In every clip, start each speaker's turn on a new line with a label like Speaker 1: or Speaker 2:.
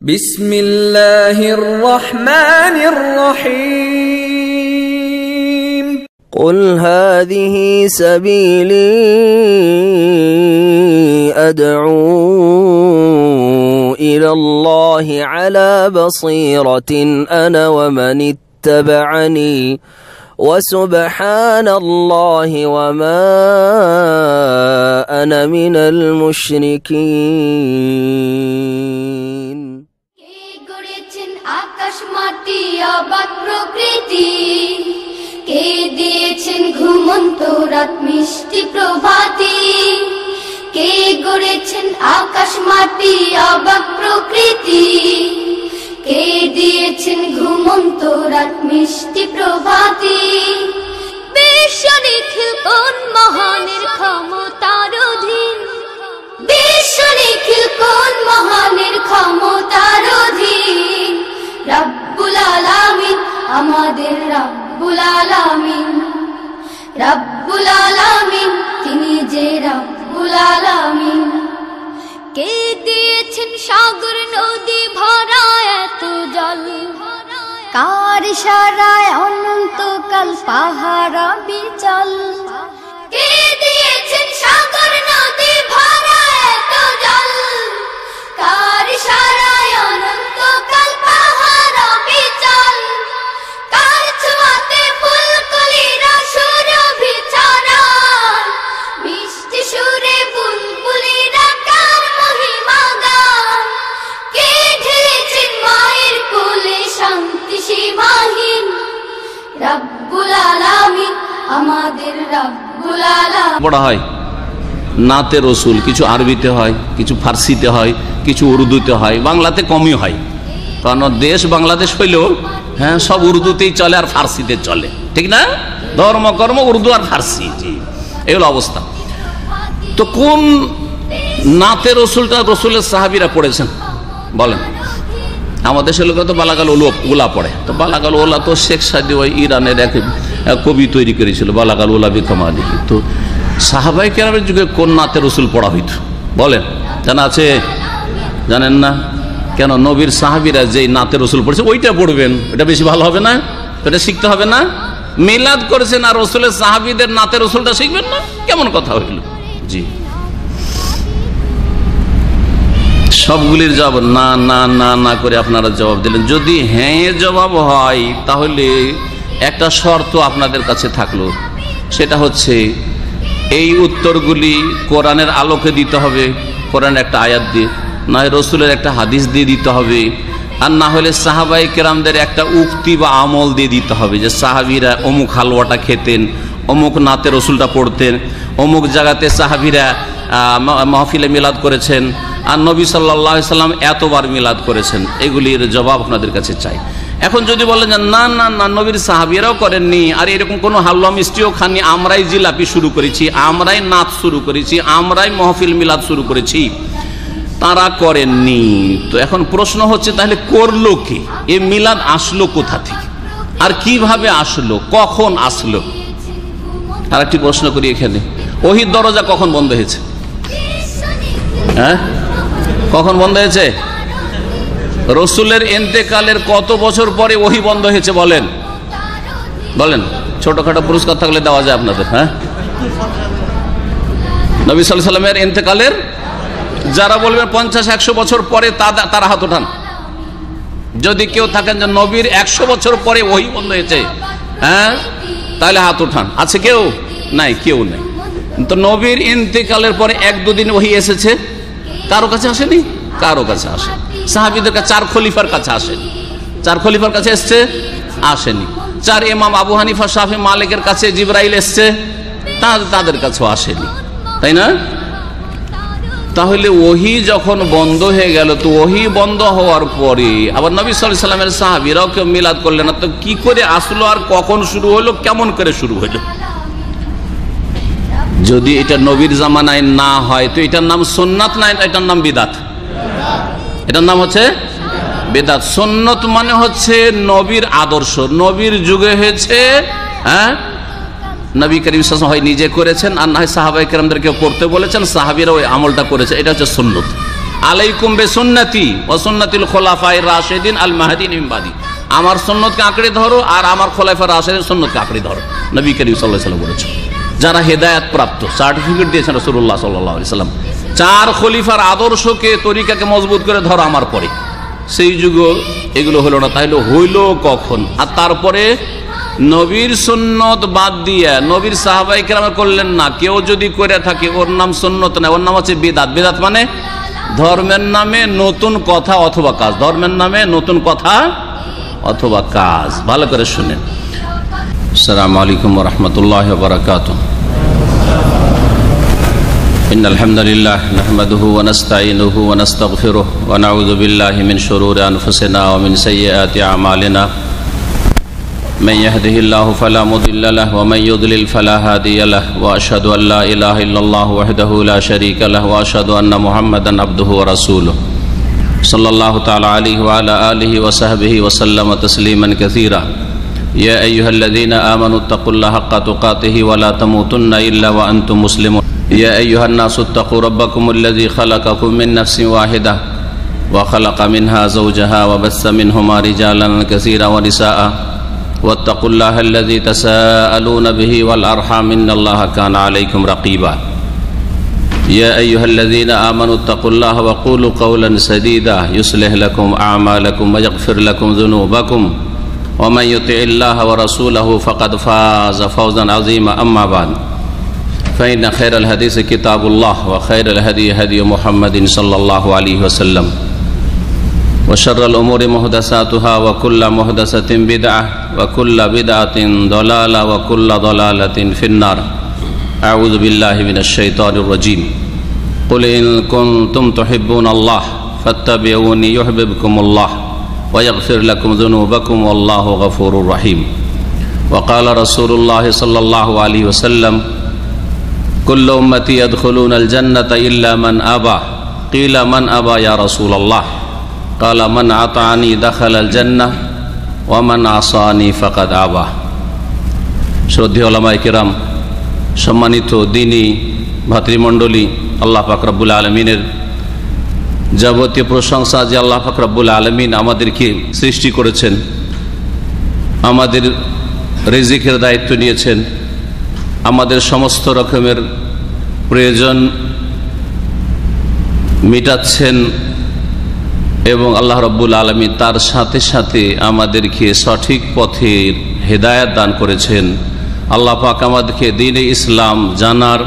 Speaker 1: বিসমিল্লাহির রহমানির রহিম।
Speaker 2: قل هذه سبيلي أدعو إلى الله على بصيرة أنا ومن اتبعني وسبحان الله وما أنا من المشركين।
Speaker 3: আকাশ মাটি অবাক প্রকৃতি, কে দিয়েছেন ঘুমন্ত রাত মিষ্টি প্রভাতি, কে গড়েছেন আকাশ মাটি অবাক প্রকৃতি, কে দিয়েছেন ঘুমন্ত রাত মিষ্টি প্রভাতি। বিশ্ব নিখিল কোন মহানের ক্ষমতার অধীন, বিশ্ব নিখিল কোন মহানের ক্ষমতার অধীন। রব্বুল আলামিন আমাদের রব্বুল আলামিন, রব্বুল আলামিন তিনি যে রব্বুল আলামিন। কে দিয়েছেন সাগর নদী ভরা এত জল, কার ইশারায় অনন্তকাল পাহাড় বিচল। কে দিয়েছেন সাগর নদী ভরা এত জল, কার ইশারায় অনন্তকাল পাহাড় বিচল। কার ছোঁয়াতে ফুলকলিরা সুরভি ছড়ায়, মিষ্টি সুরে বুলবুলিরা কার মহিমা গায়। কে ঢেলেছেন মায়ের কোলে শান্তি সীমাহীন, রব্বুল আলামিন আমাদের রব্বুল আলামিন।
Speaker 4: পড়া হয় নাতে রসুল, কিছু আরবিতে হয়, কিছু ফার্সিতে হয়, কিছু উর্দুতে হয়, বাংলাতে কমই হয়। কারণ দেশ বাংলাদেশ হইলেও হ্যাঁ সব উর্দুতেই চলে আর ফার্সিতে চলে, ঠিক না? ধর্মকর্ম উর্দু আর ফার্সি, জি এগুলো অবস্থা। তো কোন নাতে রসুলটা রসুলের সাহাবীরা পড়েছেন বলেন? আমাদের দেশের লোক তো বালাগাল ওলা পড়ে। তো বালাগাল ওলা তো শেখ সাদি ওই ইরানের এক কবি তৈরি করেছিল, বালাগাল ওলা বিকামালি। তো সাহাবাই কেরামের যুগে কোন নাতে রসুল পড়া হইত বলেন? জানা আছে? জানেন না? কেন? নবীর সাহাবীরা যেই নাতে রসুল পড়েছে ওইটা পড়বেন, ওটা বেশি ভালো হবে না? এটা শিখতে হবে না? মিলাদ করেছেন আর রসুলের সাহাবীদের নাতে রসুলটা শিখবেন না? কেমন কথা হইল? জি সবগুলির জবাব না না না না করে আপনারা জবাব দিলেন। যদি হ্যাঁ জবাব হয় তাহলে একটা শর্ত আপনাদের কাছে থাকলো, সেটা হচ্ছে এই উত্তরগুলি কোরআনের আলোকে দিতে হবে, কোরআনের একটা আয়াত দিয়ে, না হয় রসুলের একটা হাদিস দিয়ে দিতে হবে, আর না হলে সাহাবাই কেরামদের একটা উক্তি বা আমল দিয়ে দিতে হবে যে সাহাবীরা অমুক হালুয়াটা খেতেন, অমুক নাতে রসুলটা পড়তেন, অমুক জায়গাতে সাহাবীরা মাহফিলে মিলাদ করেছেন, আর নবী সাল্লাল্লাহু আলাইহি সাল্লাম এতবার মিলাদ করেছেন। এগুলির জবাব আপনাদের কাছে চাই। এখন যদি বলেন যে না না না নবীর সাহাবীরাও করেননি, আর এরকম কোনো হালুয়া মিষ্টিও খাননি, আমরাই জিলাপি শুরু করেছি, আমরাই নাচ শুরু করেছি, আমরাই মাহফিল মিলাদ শুরু করেছি, তারা করেননি। তো এখন প্রশ্ন হচ্ছে তাহলে করলো কে? এ মিলাদ আসলো কোথা থেকে, আর কিভাবে আসলো, কখন আসলো? আর একটি প্রশ্ন করি এখানে, ওহীর দরজা কখন বন্ধ হয়েছে? হ্যাঁ কখন বন্ধ হয়েছে? রসুলের ইন্তেকালের কত বছর পরে ওহী বন্ধ হয়েছে বলেন? বলেন, ছোটখাটো পুরস্কার থাকলে দেওয়া যায় আপনাদের। হ্যাঁ নবী সাল্লাল্লাহু আলাইহি সাল্লামের ইন্তেকালের যারা বলবেন 50-100 বছর পরে তারা হাত ওঠান। যদি কেউ থাকেন যে নবীর 100 বছর পরে ওহী বন্ধ হয়েছে, হ্যাঁ তাহলে হাত ওঠান। আছে কেউ? নাই, কেউ নেই। তো নবীর ইন্তেকালের পরে 1-2 দিন ওহী এসেছে, কারো কাছে আসেনি? কারো কাছে আসে। সাহাবীদের কাছে 4 খলিফার কাছে আসেনি। 4 খলিফার কাছে এসছে? আসেনি। 4 ইমাম আবু হানিফা, শাফি, মালিকের কাছে জিবরাইল এসছে, তাদের কাছেও আসেনি, তাই না? তাহলে ওহী যখন বন্ধ হয়ে গেল, তো ওহী বন্ধ হওয়ার পরে আবার নবী সাল্লাল্লাহু আলাইহি সাল্লামের সাহাবীরাও কেউ মিলাদ করলেন না, তো কি করে আসলো, আর কখন শুরু হলো, কেমন করে শুরু হলো? যদি এটা নবীর জামানায় না হয় তো এটার নাম সুন্নাত, না এটার নাম বিদআত? এটার নাম হচ্ছে বিদআত। সুন্নাত মানে হচ্ছে নবীর আদর্শ, নবীর যুগে হয়েছে, হ্যাঁ নবী করিম সাল্লাল্লাহু আলাইহি ওয়াসাল্লাম হয় নিজে করেছেন, আর না হয় সাহাবায়ে কেরামদেরকে করতে বলেছেন, সাহাবীরা ওই আমলটা করেছে, এটা হচ্ছে সুন্নাত। আলাইকুম বিসুন্নতি ওয়া সুন্নাতিল খুলাফায়ে রাশিদিন আল মাহদিন মিন বাদি, আমার সুন্নতকে আঁকড়ে ধরো আর আমার খোলাফায়ে রাশিদিন সুন্নতকে আঁকড়ে ধরো। নবী করিম সাল্লাল্লাহু আলাইহি ওয়াসাল্লাম বলেছেন, যারা হেদায়েত প্রাপ্ত, সার্টিফিকেট দিয়েছেন রাসূলুল্লাহ সাল্লাল্লাহু আলাইহি ওয়াসাল্লাম, চার খলিফার আদর্শকে তরিকাকে মজবুত করে ধরো আমার পরে। সেই যুগে এগুলো হলো না, তাইলে হইল কখন? আর তারপরে নবীর সুন্নত বাদ দিয়ে নবীর সাহাবায়ে কেরাম করলেন না। কেউ যদি করে থাকে ওর নাম সুন্নত না, ওর নাম হচ্ছে বিদআত। বিদআত মানে ধর্মের নামে নতুন কথা অথবা কাজ, ধর্মের নামে নতুন কথা অথবা কাজ। ভালো করে শুনেন। আসসালামু আলাইকুম ওয়া রাহমাতুল্লাহি ওয়া বারাকাতুহু। ইন্নাল হামদালিল্লাহ নাহমাদুহু ওয়া নাস্তাঈনুহু ওয়া নাস্তাগফিরুহু ওয়া নাউযু বিল্লাহি মিন শুরুরি আনফুসিনা ওয়া মিন সাইয়্যাতি আমালিনা। من يهده الله فلا مضل له ومن يضلل فلا هادي له واشهد ان لا اله الا الله وحده لا شريك له واشهد ان محمدا عبده ورسوله صلى الله تعالى عليه وعلى اله وصحبه وسلم تسليما كثيرا يا ايها الذين امنوا اتقوا الله حق تقاته ولا تموتن الا وانتم مسلمون يا ايها الناس اتقوا ربكم الذي خلقكم من نفس واحده وخلق منها زوجها وبث منهما رجالا كثيرا ونساء واتقوا الله الذي تساءلون به والأرحام إن الله كان عليكم رقيبا يا أيها الذين آمنوا اتقوا الله وقولوا قولا سديدا يصلح لكم أعمالكم ويغفر لكم ذنوبكم ومن يطع الله ورسوله فقد فاز فوزا عظيما أما بعد فإن خير الحديث كتاب الله وخير الهدي هدي محمد صلى الله عليه وسلم وشر الأمور محدثاتها وكل محدثة بدعة وكل بدعة ضلالة وكل ضلالة في النار أعوذ بالله من الشيطان الرجيم قل إن كنتم تحبون الله فاتبعوني يحببكم الله ويغفر لكم ذنوبكم والله غفور رحيم وقال رسول الله صلى الله عليه وسلم كل أمتي يدخلون الجنة إلا من أبى قيل من أبى يا رسول الله قال من أطاعني دخل الجنة ومن عصاني فقد أبى। শ্রদ্ধেয় উলামায়ে কেরাম, সম্মানিত দ্বীনী ভাতৃমণ্ডলী, আল্লাহ পাক রব্বুল আলামিনের যাবতীয় প্রশংসা যে আল্লাহ পাক রব্বুল আলামিন আমাদেরকে সৃষ্টি করেছেন, আমাদের রিজিকের দায়িত্ব নিয়েছেন, আমাদের সমস্ত রকমের প্রয়োজন মিটাচ্ছেন এবং আল্লাহ রব্বুল আলামিন তার সাথে সাথে আমাদেরকে সঠিক পথের হেদায়েত দান করেছেন। আল্লাহ পাক আমাদেরকে দ্বীনে ইসলাম জানার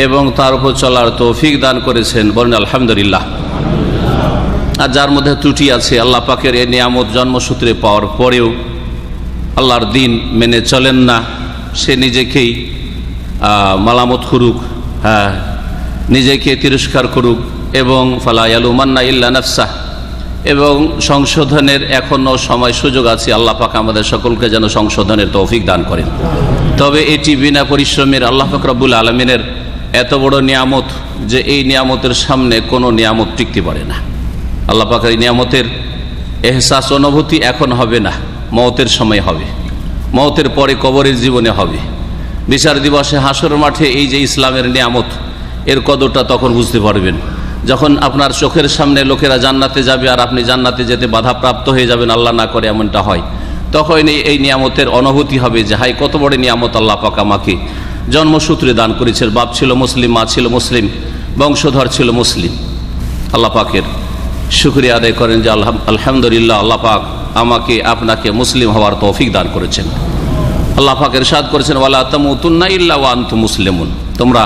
Speaker 4: এবং তার উপর চলার তৌফিক দান করেছেন। বলেন আলহামদুলিল্লাহ। আর যার মধ্যে ত্রুটি আছে, আল্লাহ পাকের এই নিয়ামত জন্মসূত্রে পাওয়ার পরেও আল্লাহর দ্বীন মেনে চলেন না, সে নিজেকেই মালামত করুক, নিজেকে তিরস্কার করুক এবং ফালা ইয়ালুমান্না ইল্লা নাফসাহ, এবং সংশোধনের এখনও সময় সুযোগ আছে। আল্লাহ পাক আমাদের সকলকে যেন সংশোধনের তৌফিক দান করেন। তবে এটি বিনা পরিশ্রমের আল্লাহ পাক রব্বুল আলামিনের এত বড় নিয়ামত যে এই নিয়ামতের সামনে কোনো নিয়ামত টিকতে পারে না। আল্লাহ পাকের এই নিয়ামতের এহসাস অনুভূতি এখন হবে না, মওতের সময় হবে, মওতের পরে কবরের জীবনে হবে, বিচার দিবসে হাসরের মাঠে এই যে ইসলামের নিয়ামত, এর কদরটা তখন বুঝতে পারবেন যখন আপনার চোখের সামনে লোকেরা জান্নাতে যাবে আর আপনি জান্নাতে যেতে বাধাপ্রাপ্ত হয়ে যাবেন, আল্লাহ না করে এমনটা হয়, তখন এই নিয়ামতের অনুভূতি হবে যে হাই কত বড় নিয়ামত আল্লাহ পাক আমাকে জন্মসূত্রে দান করেছেন। বাপ ছিল মুসলিম, মা ছিল মুসলিম, বংশধর ছিল মুসলিম। আল্লাহ পাকের শুকরিয়া আদায় করেন যে আলহামদুলিল্লাহ, আল্লাহ পাক আমাকে আপনাকে মুসলিম হওয়ার তৌফিক দান করেছেন। আল্লাহ পাক ইরশাদ করেছেন ওয়ালা তামুতুন্না ইল্লা ওয়া আনতুম মুসলিমুন, তোমরা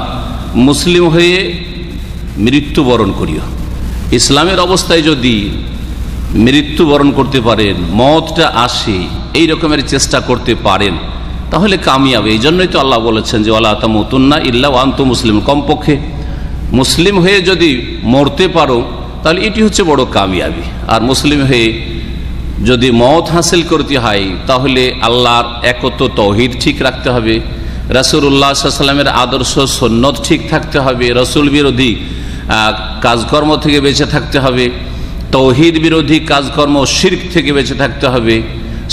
Speaker 4: মুসলিম হয়ে মৃত্যুবরণ করিও। ইসলামের অবস্থায় যদি মৃত্যুবরণ করতে পারেন, মওতটা আসে, এই রকমের চেষ্টা করতে পারেন, তাহলে কামিয়াব। এই জন্যই তো আল্লাহ বলেছেন যে ওয়ালা তামুতুন্না ইল্লা ওয়া আনতুম মুসলিমুন, কমপক্ষে মুসলিম হয়ে যদি মরতে পারো তাহলে এটি হচ্ছে বড় কামিয়াবি। আর মুসলিম হয়ে যদি মওত হাসিল করতে হয় তাহলে আল্লাহর একত্ব তৌহিদ ঠিক রাখতে হবে, রাসূলুল্লাহ সাল্লাল্লাহু আলাইহি ওয়াসাল্লামের আদর্শ সুন্নত ঠিক থাকতে হবে, রাসূল বিরোধী কাজকর্ম থেকে বেঁচে থাকতে হবে, তৌহিদ বিরোধী কাজকর্ম শিরক থেকে বেঁচে থাকতে হবে,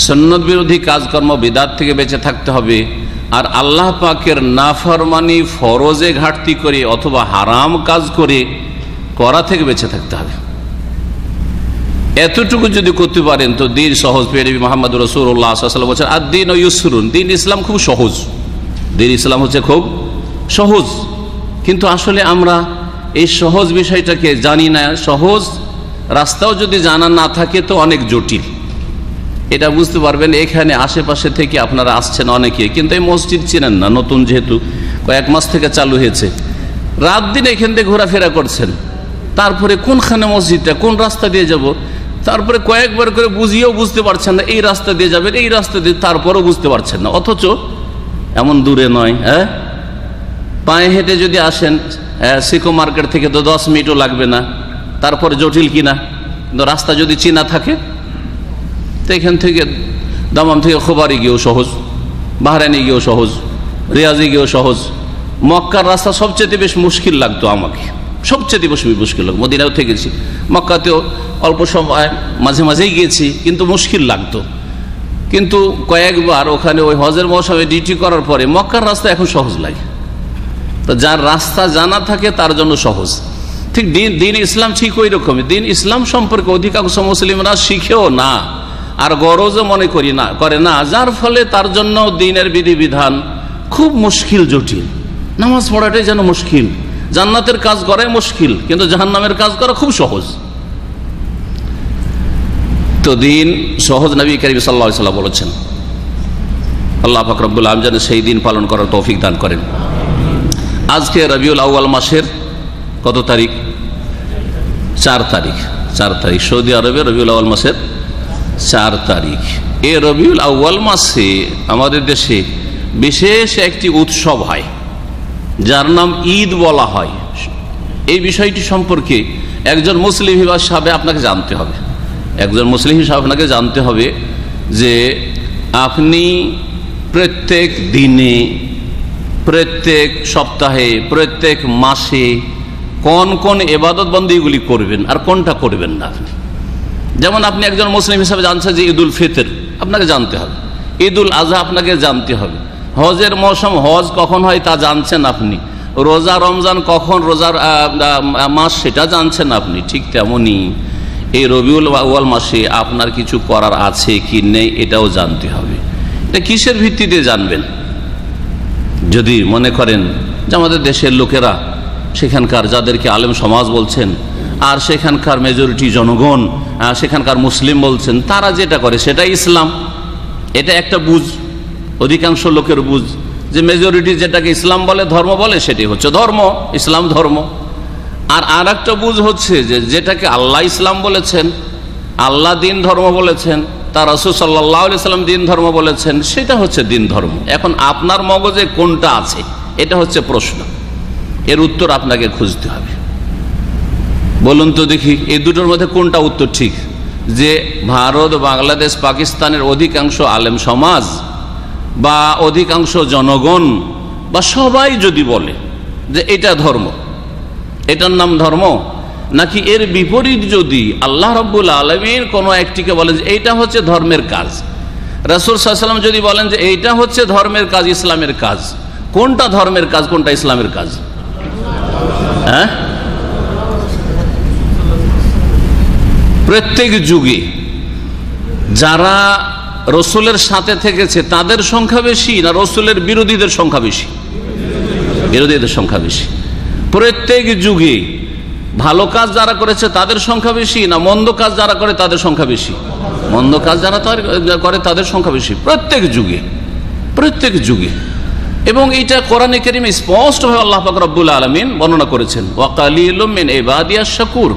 Speaker 4: সুন্নত বিরোধী কাজকর্ম বিদআত থেকে বেঁচে থাকতে হবে। আর আল্লাহ পাকের নাফরমানি ফরজে ঘাটতি করে অথবা হারাম কাজ করে করা থেকে বেঁচে থাকতে হবে। এতটুকু যদি করতে পারেন তো দিন সহজ। নবী মুহাম্মদ রাসূলুল্লাহ সাল্লাল্লাহু আলাইহি ওয়াসাল্লাম বলেছেন আদ-দীনু ইউসরুন, দিন ইসলাম খুব সহজ, দিন ইসলাম হচ্ছে খুব সহজ। কিন্তু আসলে আমরা এই সহজ বিষয়টাকে জানি না। সহজ রাস্তাও যদি জানা না থাকে তো অনেক জটিল। এটা বুঝতে পারবেন এখানে আশেপাশে থেকে আপনারা আসছেন অনেকে, কিন্তু এই মসজিদ চিনেন না, নতুন যেহেতু কয়েক মাস থেকে চালু হয়েছে, রাত দিন এখান থেকে ঘোরাফেরা করছেন। তারপরে কোনখানে মসজিদটা, কোন রাস্তা দিয়ে যাব, তারপরে কয়েকবার করে বুঝিয়েও বুঝতে পারছেন না এই রাস্তা দিয়ে যাবেন, এই রাস্তা দিয়ে, তারপরেও বুঝতে পারছেন না। অথচ এমন দূরে নয়, হ্যাঁ, পায়ে হেঁটে যদি আসেন সিকো মার্কেট থেকে তো 10 মিনিটও লাগবে না। তারপরে জটিল কিনা, কিন্তু রাস্তা যদি চেনা থাকে তো এখান থেকে দামাম থেকে খোবারে গিয়েও সহজ, বাহরাইনে গিয়েও সহজ, রিয়াজে গিয়েও সহজ। মক্কার রাস্তা সবচেয়ে বেশ মুশকিল লাগতো আমাকে, সবচেয়ে বেশি মুশকিল লাগতো। মদিনাও থেকেছি, মক্কাতেও অল্প সময় মাঝে মাঝেই গিয়েছি, কিন্তু মুশকিল লাগতো। কিন্তু কয়েকবার ওখানে ওই হজের মৌসুমে ডিউটি করার পরে মক্কার রাস্তা এখন সহজ লাগে। তো যার রাস্তা জানা থাকে তার জন্য সহজ। ঠিক দিন ইসলাম ঠিক ওই রকমই। দিন ইসলাম সম্পর্কে অধিকাংশ মুসলিমরা শিখেও না আর গরজও মনে করে না, যার ফলে তার জন্য দিনের বিধিবিধান খুব মুশকিল, জটিল। নামাজ পড়াটাই যেন মুশকিল, জান্নাতের কাজ করাই মুশকিল, কিন্তু জাহান্নামের কাজ করা খুব সহজ। তো দিন সহজ নবী করিম সাল্লাল্লাহু আলাইহি ওয়াসাল্লাম বলেছেন। আল্লাহ পাক রব্বুল আলামিন যেন সেই দিন পালন করার তৌফিক দান করেন। আজকে রবিউল আউয়াল মাসের কত তারিখ? 4 তারিখ। 4 তারিখ সৌদি আরবে রবিউল আউয়াল মাসের 4 তারিখ। এই রবিউল আউয়াল মাসে আমাদের দেশে বিশেষ একটি উৎসব হয় যার নাম ঈদ বলা হয়। এই বিষয়টি সম্পর্কে একজন মুসলিম হিসাবে আপনাকে জানতে হবে। একজন মুসলিম হিসাবে আপনাকে জানতে হবে যে আপনি প্রত্যেক দিনে, প্রত্যেক সপ্তাহে, প্রত্যেক মাসে কোন কোন ইবাদত বন্দেগীগুলি করবেন আর কোনটা করবেন না। যেমন আপনি একজন মুসলিম হিসাবে জানছেন যে ঈদুল ফিতর আপনাকে জানতে হবে, ঈদুল আজহা আপনাকে জানতে হবে, হজের মৌসুম হজ কখন হয় তা জানছেন আপনি, রোজা রমজান কখন, রোজার মাস সেটা জানছেন আপনি। ঠিক তেমনই এই রবিউল আউয়াল মাসে আপনার কিছু করার আছে কি নেই এটাও জানতে হবে। এটা কিসের ভিত্তিতে জানবেন? যদি মনে করেন যে আমাদের দেশের লোকেরা, সেখানকার যাদেরকে আলেম সমাজ বলছেন আর সেখানকার মেজরিটি জনগণ, সেখানকার মুসলিম বলছেন, তারা যেটা করে সেটাই ইসলাম, এটা একটা বুঝ, অধিকাংশ লোকের বুঝ যে মেজরিটি যেটাকে ইসলাম বলে, ধর্ম বলে, সেটাই হচ্ছে ধর্ম, ইসলাম ধর্ম। আর একটা বুঝ হচ্ছে যে যেটাকে আল্লাহ ইসলাম বলেছেন, আল্লাহ দিন ধর্ম বলেছেন, তার রাসূল সাল্লাল্লাহু আলাইহি সাল্লাম দিন ধর্ম বলেছেন, সেটা হচ্ছে দিন ধর্ম। এখন আপনার মগজে কোনটা আছে এটা হচ্ছে প্রশ্ন, এর উত্তর আপনাকে খুঁজতে হবে। বলুন তো দেখি এই দুটোর মধ্যে কোনটা উত্তর ঠিক? যে ভারত, বাংলাদেশ, পাকিস্তানের অধিকাংশ আলেম সমাজ বা অধিকাংশ জনগণ বা সবাই যদি বলে যে এটা ধর্ম, এটার নাম ধর্ম, নাকি এর বিপরীত যদি আল্লাহ রাব্বুল আলামিন কোনো একটিকে বলেন যে এইটা হচ্ছে ধর্মের কাজ, রাসূল সাল্লাল্লাহু আলাইহি ওয়াসাল্লাম যদি বলেন যে এইটা হচ্ছে ধর্মের কাজ, ইসলামের কাজ, কোনটা ধর্মের কাজ, কোনটা ইসলামের কাজ? হ্যাঁ, প্রত্যেক যুগে যারা রসুলের সাথে থেকেছে তাদের সংখ্যা বেশি না রসুলের বিরোধীদের সংখ্যা বেশি? বিরোধীদের সংখ্যা বেশি। প্রত্যেক যুগে ভালো কাজ যারা করেছে তাদের সংখ্যা বেশি না মন্দ কাজ যারা করে তাদের সংখ্যা বেশি? মন্দ কাজ যারা করে তাদের সংখ্যা বেশি প্রত্যেক যুগে, প্রত্যেক যুগে। এবং এটা কোরআনে কারীমে স্পষ্টভাবে আল্লাহ পাক রব্বুল আলামিন বর্ণনা করেছেন, ওয়া কালিলুম মিন ইবাদিয়াশ শাকুর,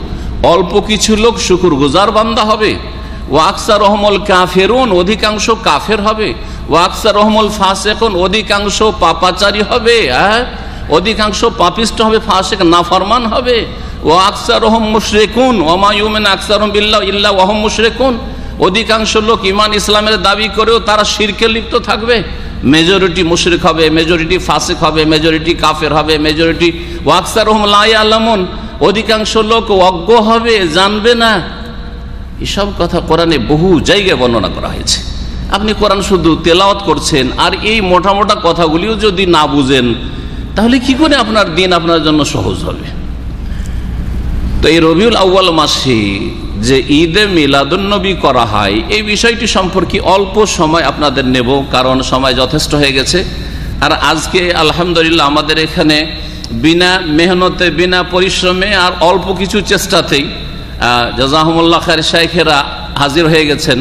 Speaker 4: অল্প কিছু লোক শুকরগুজার বান্দা হবে, ওয়া আকসারুহুমুল কাফিরুন, অধিকাংশ কাফের হবে, ওয়া আকসারুহুমুল ফাসিকুন, অধিকাংশ পাপাচারী হবে, অধিকাংশ পাপিষ্ট হবে, ফাসিক নাফরমান হবে, ওয়া আকসারুহুম মুশরিকুন ওয়া মা ইউমিনু আকসারুহুম বিল্লাহি ইল্লা ওয়া হুম মুশরিকুন, অধিকাংশ লোক ঈমান ইসলামের দাবি করেও তারা শিরকে লিপ্ত থাকবে। মেজরিটি মুশরিক হবে, মেজরিটি ফাসিক হবে, মেজরিটি কাফের হবে, মেজরিটি ওয়া আকসারুহুম লা ইয়ালামুন, অধিকাংশ লোক অজ্ঞ হবে, জানবে না। এসব কথা কোরআনে বহু জায়গায় বর্ণনা করা হয়েছে। আপনি কোরআন শুধু তেলাওয়াত করছেন আর এই মোটা মোটা কথাগুলিও যদি না বুঝেন, তাহলে কি করে আপনার দিন আপনার জন্য সহজ হবে? তো এই রবিউল আউয়াল মাসে যে ঈদে মিলাদুন্নবী করা হয় এই বিষয়টি সম্পর্কে অল্প সময় আপনাদের নেব, কারণ সময় যথেষ্ট হয়ে গেছে। আর আজকে আলহামদুলিল্লাহ আমাদের এখানে বিনা মেহনতে, বিনা পরিশ্রমে আর অল্প কিছু চেষ্টাতেই জাযাহুমুল্লাহ খায়র শাইখেরা হাজির হয়ে গেছেন।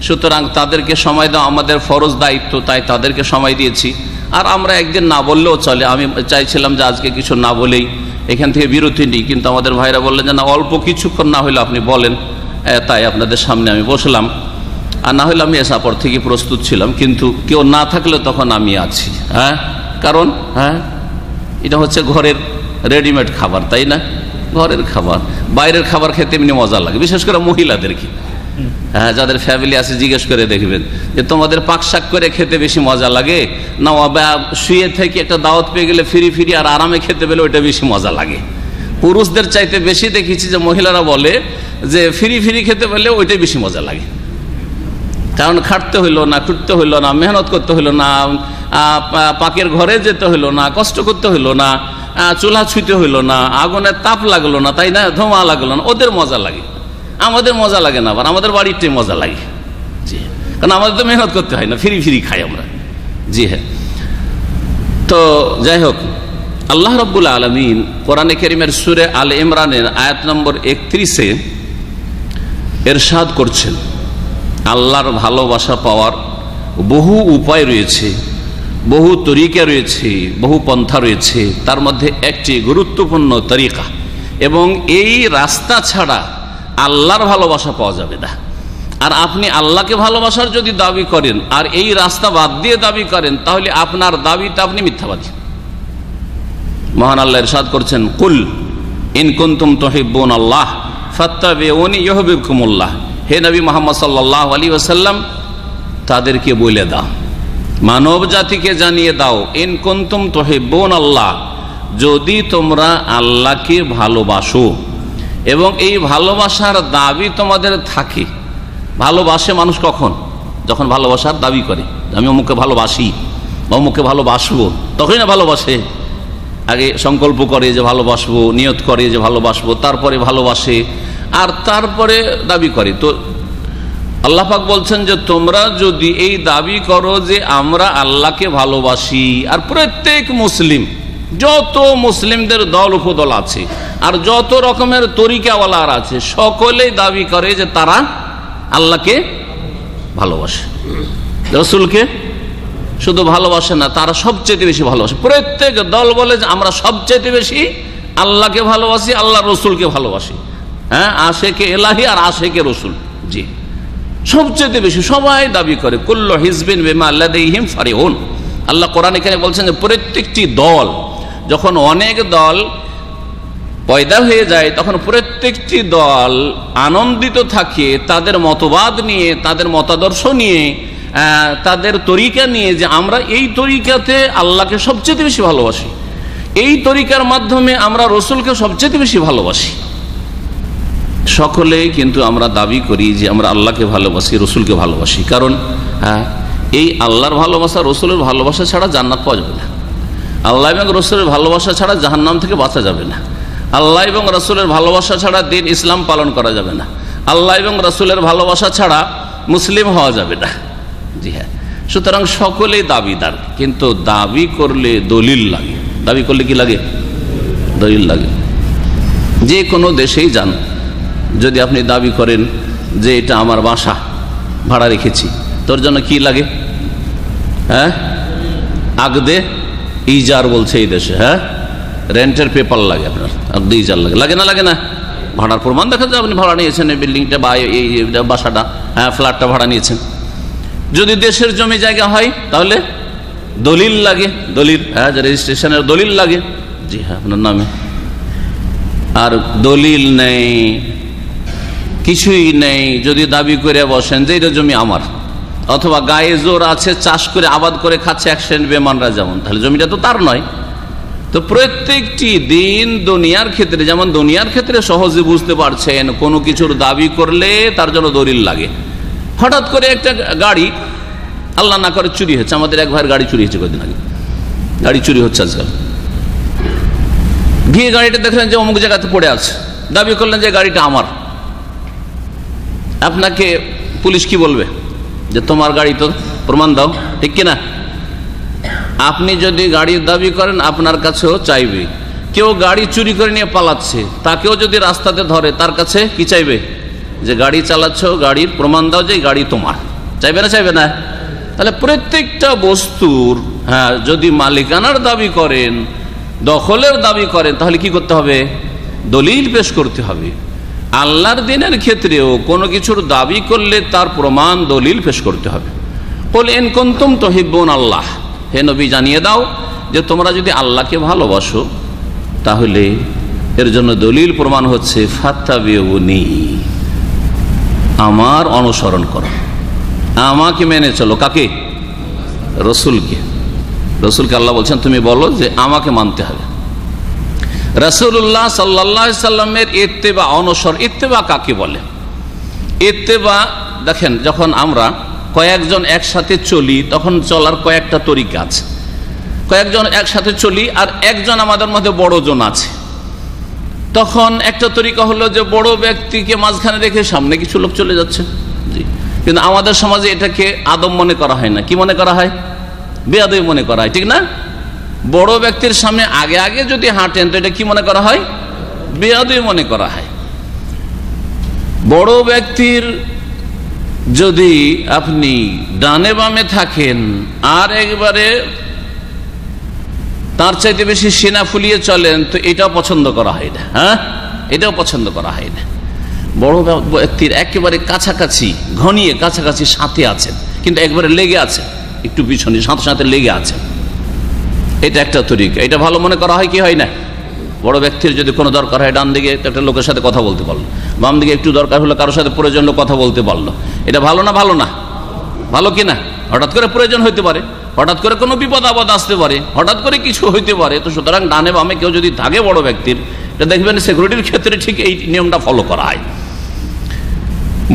Speaker 4: সুতরাং তাদেরকে সময় দেওয়া আমাদের ফরজ দায়িত্ব, তাই তাদেরকে সময় দিয়েছি। আর আমরা একদিন না বললেও চলে, আমি চাইছিলাম যে আজকে কিছু না বলেই এখান থেকে বিরতি নিই, কিন্তু আমাদের ভাইরা বললেন যে না, অল্প কিছুক্ষণ না হলে আপনি বলেন, তাই আপনাদের সামনে আমি বসলাম। আর না হলে আমি এসার পর থেকে প্রস্তুত ছিলাম, কিন্তু কেউ না থাকলে তখন আমি আছি। কারণ এটা হচ্ছে ঘরের রেডিমেড খাবার, তাই না? ঘরের খাবার, বাইরের খাবার খেতে এমনি মজা লাগে, বিশেষ করে মহিলাদেরকে। যাদের ফ্যামিলি আছে জিজ্ঞেস করে দেখবেন যে তোমাদের পাক শাক করে খেতে বেশি মজা লাগে না শুয়ে থেকে একটা দাওয়াত পেয়ে গেলে ফিরি ফিরি আর আরামে খেতে পেলে ওইটা বেশি মজা লাগে। পুরুষদের চাইতে বেশি দেখেছি যে মহিলারা বলে যে ফিরি ফিরি খেতে পেলে ওইটাই বেশি মজা লাগে, কারণ খাটতে হইলো না, ছুটতে হইলো না, মেহনত করতে হইলো না, পাকের ঘরে যেতে হইলো না, কষ্ট করতে হইলো না, চুলা ছুঁতে হইলো না, আগুনের তাপ লাগলো না, তাই না, ধোঁয়া লাগলো না। ওদের মজা লাগে, আমাদের মজা লাগে না, আবার আমাদের বাড়িরটাই মজা লাগে। জি, কারণ আমাদের তো মেহনত করতে হয় না, ফিরি ফিরি খাই আমরা। জি হ্যাঁ। তো যাই হোক, আল্লাহ রাব্বুল আলামিন কোরআনে কারীমের সূরা আলে ইমরানের আয়াত নম্বর 31-এ ইরশাদ করছেন, আল্লাহর ভালোবাসা পাওয়ার বহু উপায় রয়েছে, বহু তরিকা রয়েছে, বহু পন্থা রয়েছে। তার মধ্যে একটি গুরুত্বপূর্ণ তরিকা, এবং এই রাস্তা ছাড়া আল্লাহর ভালোবাসা পাওয়া যাবে না। আর আপনি আল্লাহকে ভালোবাসার যদি দাবি করেন আর এই রাস্তা বাদ দিয়ে দাবি করেন, তাহলে আপনার দাবিটা আপনি মিথ্যাবাদী। মহান আল্লাহ ইরশাদ করছেন, কুল ইন কুনতুম তুহিব্বুন আল্লাহ ফাত্তাবিউনি ইউহিব্বুকুমুল্লাহ। হে নবী মুহাম্মদ সাল্লাল্লাহু আলাইহি ওয়াসাল্লাম, তাদেরকে বলে দাও, মানব জাতিকে জানিয়ে দাও, ইন কুনতুম তুহিব্বুন আল্লাহ, যদি তোমরা আল্লাহকে ভালোবাসো এবং এই ভালোবাসার দাবি তোমাদের থাকে। ভালোবাসে মানুষ কখন? যখন ভালোবাসার দাবি করে, আমি অমুককে ভালোবাসি, অমুককে ভালোবাসবো, তখনই না ভালোবাসে। আগে সংকল্প করে যে ভালোবাসবো, নিয়ত করে যে ভালোবাসবো, তারপরে ভালোবাসে, আর তারপরে দাবি করে। তো আল্লাহ পাক বলছেন যে তোমরা যদি এই দাবি করো যে আমরা আল্লাহকে ভালোবাসি, আর প্রত্যেক মুসলিম, যত মুসলিমদের দল উপদল আছে আর যত রকমের তরিকাওয়ালা আছে, সকলেই দাবি করে যে তারা আল্লাহকে ভালোবাসে, রাসূলকে শুধু ভালোবাসে না, তারা সবচেয়ে বেশি ভালোবাসে। প্রত্যেক দল বলে যে আমরা সবচেয়ে বেশি আল্লাহকে ভালোবাসি, আল্লাহ রসুলকে ভালোবাসি। আশেকে এলাহি আর আশেকে রসুল। জি, সবচেয়ে বেশি সবাই দাবি করে। কুল্লু হিজবিন বিমা লাদাইহিম ফারিহুন। আল্লাহ কোরআন এখানে বলছেন যে প্রত্যেকটি দল, যখন অনেক দল পয়দা হয়ে যায়, তখন প্রত্যেকটি দল আনন্দিত থাকে তাদের মতবাদ নিয়ে, তাদের মতাদর্শ নিয়ে, তাদের তরিকা নিয়ে, যে আমরা এই তরিকাতে আল্লাহকে সবচেয়ে বেশি ভালোবাসি, এই তরিকার মাধ্যমে আমরা রসুলকে সবচেয়ে বেশি ভালোবাসি। সকলেই কিন্তু আমরা দাবি করি যে আমরা আল্লাহকে ভালোবাসি, রসুলকে ভালোবাসি। কারণ এই আল্লাহর ভালোবাসা, রসুলের ভালোবাসা ছাড়া জান্নাত পাওয়া যাবে না। আল্লাহ এবং রসুলের ভালোবাসা ছাড়া জাহান্নাম থেকে বাঁচা যাবে না। আল্লাহ এবং রসুলের ভালোবাসা ছাড়া দিন ইসলাম পালন করা যাবে না। আল্লাহ এবং রসুলের ভালোবাসা ছাড়া মুসলিম হওয়া যাবে না। জি হ্যাঁ, সুতরাং সকলেই দাবিদার, কিন্তু দাবি করলে দলিল লাগে। দাবি করলে কি লাগে? দলিল লাগে। যে কোনো দেশেই যান, যদি আপনি দাবি করেন যে এটা আমার বাসা, ভাড়া রেখেছি, তোর জন্য কি লাগে? আগদে ইজার বলছে এই দেশে। রেন্টের পেপার লাগে আপনার, আগদে ইজার লাগে। লাগে না? লাগে না? ভাড়ার প্রমাণ দেখা যায় আপনি ভাড়া নিয়েছেন, এই বিল্ডিংটা বা এই বাসাটা, ফ্ল্যাটটা ভাড়া নিয়েছেন। যদি দেশের জমি জায়গা হয় তাহলে দলিল লাগে, দলিল, রেজিস্ট্রেশনের দলিল লাগে। জি হ্যাঁ, আপনার নামে। আর দলিল নেই, কিছুই নেই, যদি দাবি করে বসেন যে এটা জমি আমার, অথবা গায়ে জোর আছে, চাষ করে আবাদ করে খাচ্ছে এক শ্রেণীর বেমানরা যেমন, তাহলে জমিটা তো তার নয়। তো প্রত্যেকটি দিন দুনিয়ার ক্ষেত্রে, যেমন দুনিয়ার ক্ষেত্রে সহজে বুঝতে পারছেন, কোনো কিছুর দাবি করলে তার জন্য দলিল লাগে। হঠাৎ করে একটা গাড়ি আল্লাহ না করে চুরি হচ্ছে, আমাদের এক ভাইয়ের গাড়ি চুরি হচ্ছে কদিন আগে, গাড়ি চুরি হচ্ছে আজকাল। গিয়ে গাড়িটা দেখলেন যে অমুক জায়গাতে পড়ে আছে, দাবি করলেন যে গাড়িটা আমার, আপনাকে পুলিশ কি বলবে? যে তোমার গাড়ি তো, প্রমাণ দাও, ঠিক কিনা? আপনি যদি গাড়ির দাবি করেন আপনার কাছেও চাইবে। কেউ গাড়ি চুরি করে নিয়ে পালাচ্ছে, তাকেও যদি রাস্তাতে ধরে তার কাছে কি চাইবে? যে গাড়ি চালাচ্ছ, গাড়ির প্রমাণ দাও যে গাড়ি তোমার। চাইবে না? চাইবে না? তাহলে প্রত্যেকটা বস্তুর যদি মালিকানার দাবি করেন, দখলের দাবি করেন, তাহলে কি করতে হবে? দলিল পেশ করতে হবে। আল্লাহর দ্বীনের ক্ষেত্রেও কোনো কিছুর দাবি করলে তার প্রমাণ দলিল পেশ করতে হবে। কুল ইন কুনতুম তুহিব্বুন আল্লাহ, হে নবী জানিয়ে দাও যে তোমরা যদি আল্লাহকে ভালোবাসো তাহলে এর জন্য দলিল প্রমাণ হচ্ছে ফাত্তাবিউনি, আমার অনুসরণ করো, আমাকে মেনে চলো। কাকে? রসুলকে। রসুলকে আল্লাহ বলছেন তুমি বলো যে আমাকে মানতে হবে। রাসূলুল্লাহ সাল্লাল্লাহু আলাইহি সাল্লামের ইত্তেবা, অনুসরণ। ইত্তেবা কাকে বলে? ইত্তেবা দেখেন, যখন আমরা কয়েকজন একসাথে চলি তখন চলার কয়েকটা তরিকা আছে। কয়েকজন একসাথে চলি আর একজন আমাদের মধ্যে বড়জন আছে, তখন একটা তরিকা হলো যে বড় ব্যক্তিকে মাঝখানে রেখে সামনে কিছু লোক চলে যাচ্ছে। জি, কিন্তু আমাদের সমাজে এটাকে আদব মনে করা হয় না। কি মনে করা হয়? বেয়াদবি মনে করা হয়, ঠিক না? বড় ব্যক্তির সামনে আগে আগে যদি হাঁটেন তো এটা কি মনে করা হয়? বেয়াদবি মনে করা হয়। বড় ব্যক্তির যদি আপনি ডানে বামে থাকেন আর একবারে তার চাইতে বেশি সিনা ফুলিয়ে চলেন তো এটাও পছন্দ করা হয় না। এটাও পছন্দ করা হয় না। বড় ব্যক্তির একেবারে কাছাকাছি, ঘনিয়ে কাছাকাছি সাথে আছেন, কিন্তু একবারে লেগে আছে, একটু পিছনে সাথে সাথে লেগে আছে, এটা একটা তরিকা। এটা ভালো মনে করা হয় কি হয় না? বড় ব্যক্তির যদি কোনো দরকার হয় ডান দিকে একটা লোকের সাথে কথা বলতে পারলো, বাম দিকে একটু দরকার হলো কারোর সাথে প্রয়োজন হলো কথা বলতে পারলো, এটা ভালো না? ভালো না? ভালো কি না? হঠাৎ করে প্রয়োজন হইতে পারে, হঠাৎ করে কোনো বিপদ আপদ আসতে পারে, হঠাৎ করে কিছু হইতে পারে। তো সুতরাং ডানে বামে কেউ যদি থাকে বড় ব্যক্তির, এটা দেখবেন সিকিউরিটির ক্ষেত্রে ঠিক এই নিয়মটা ফলো করা হয়।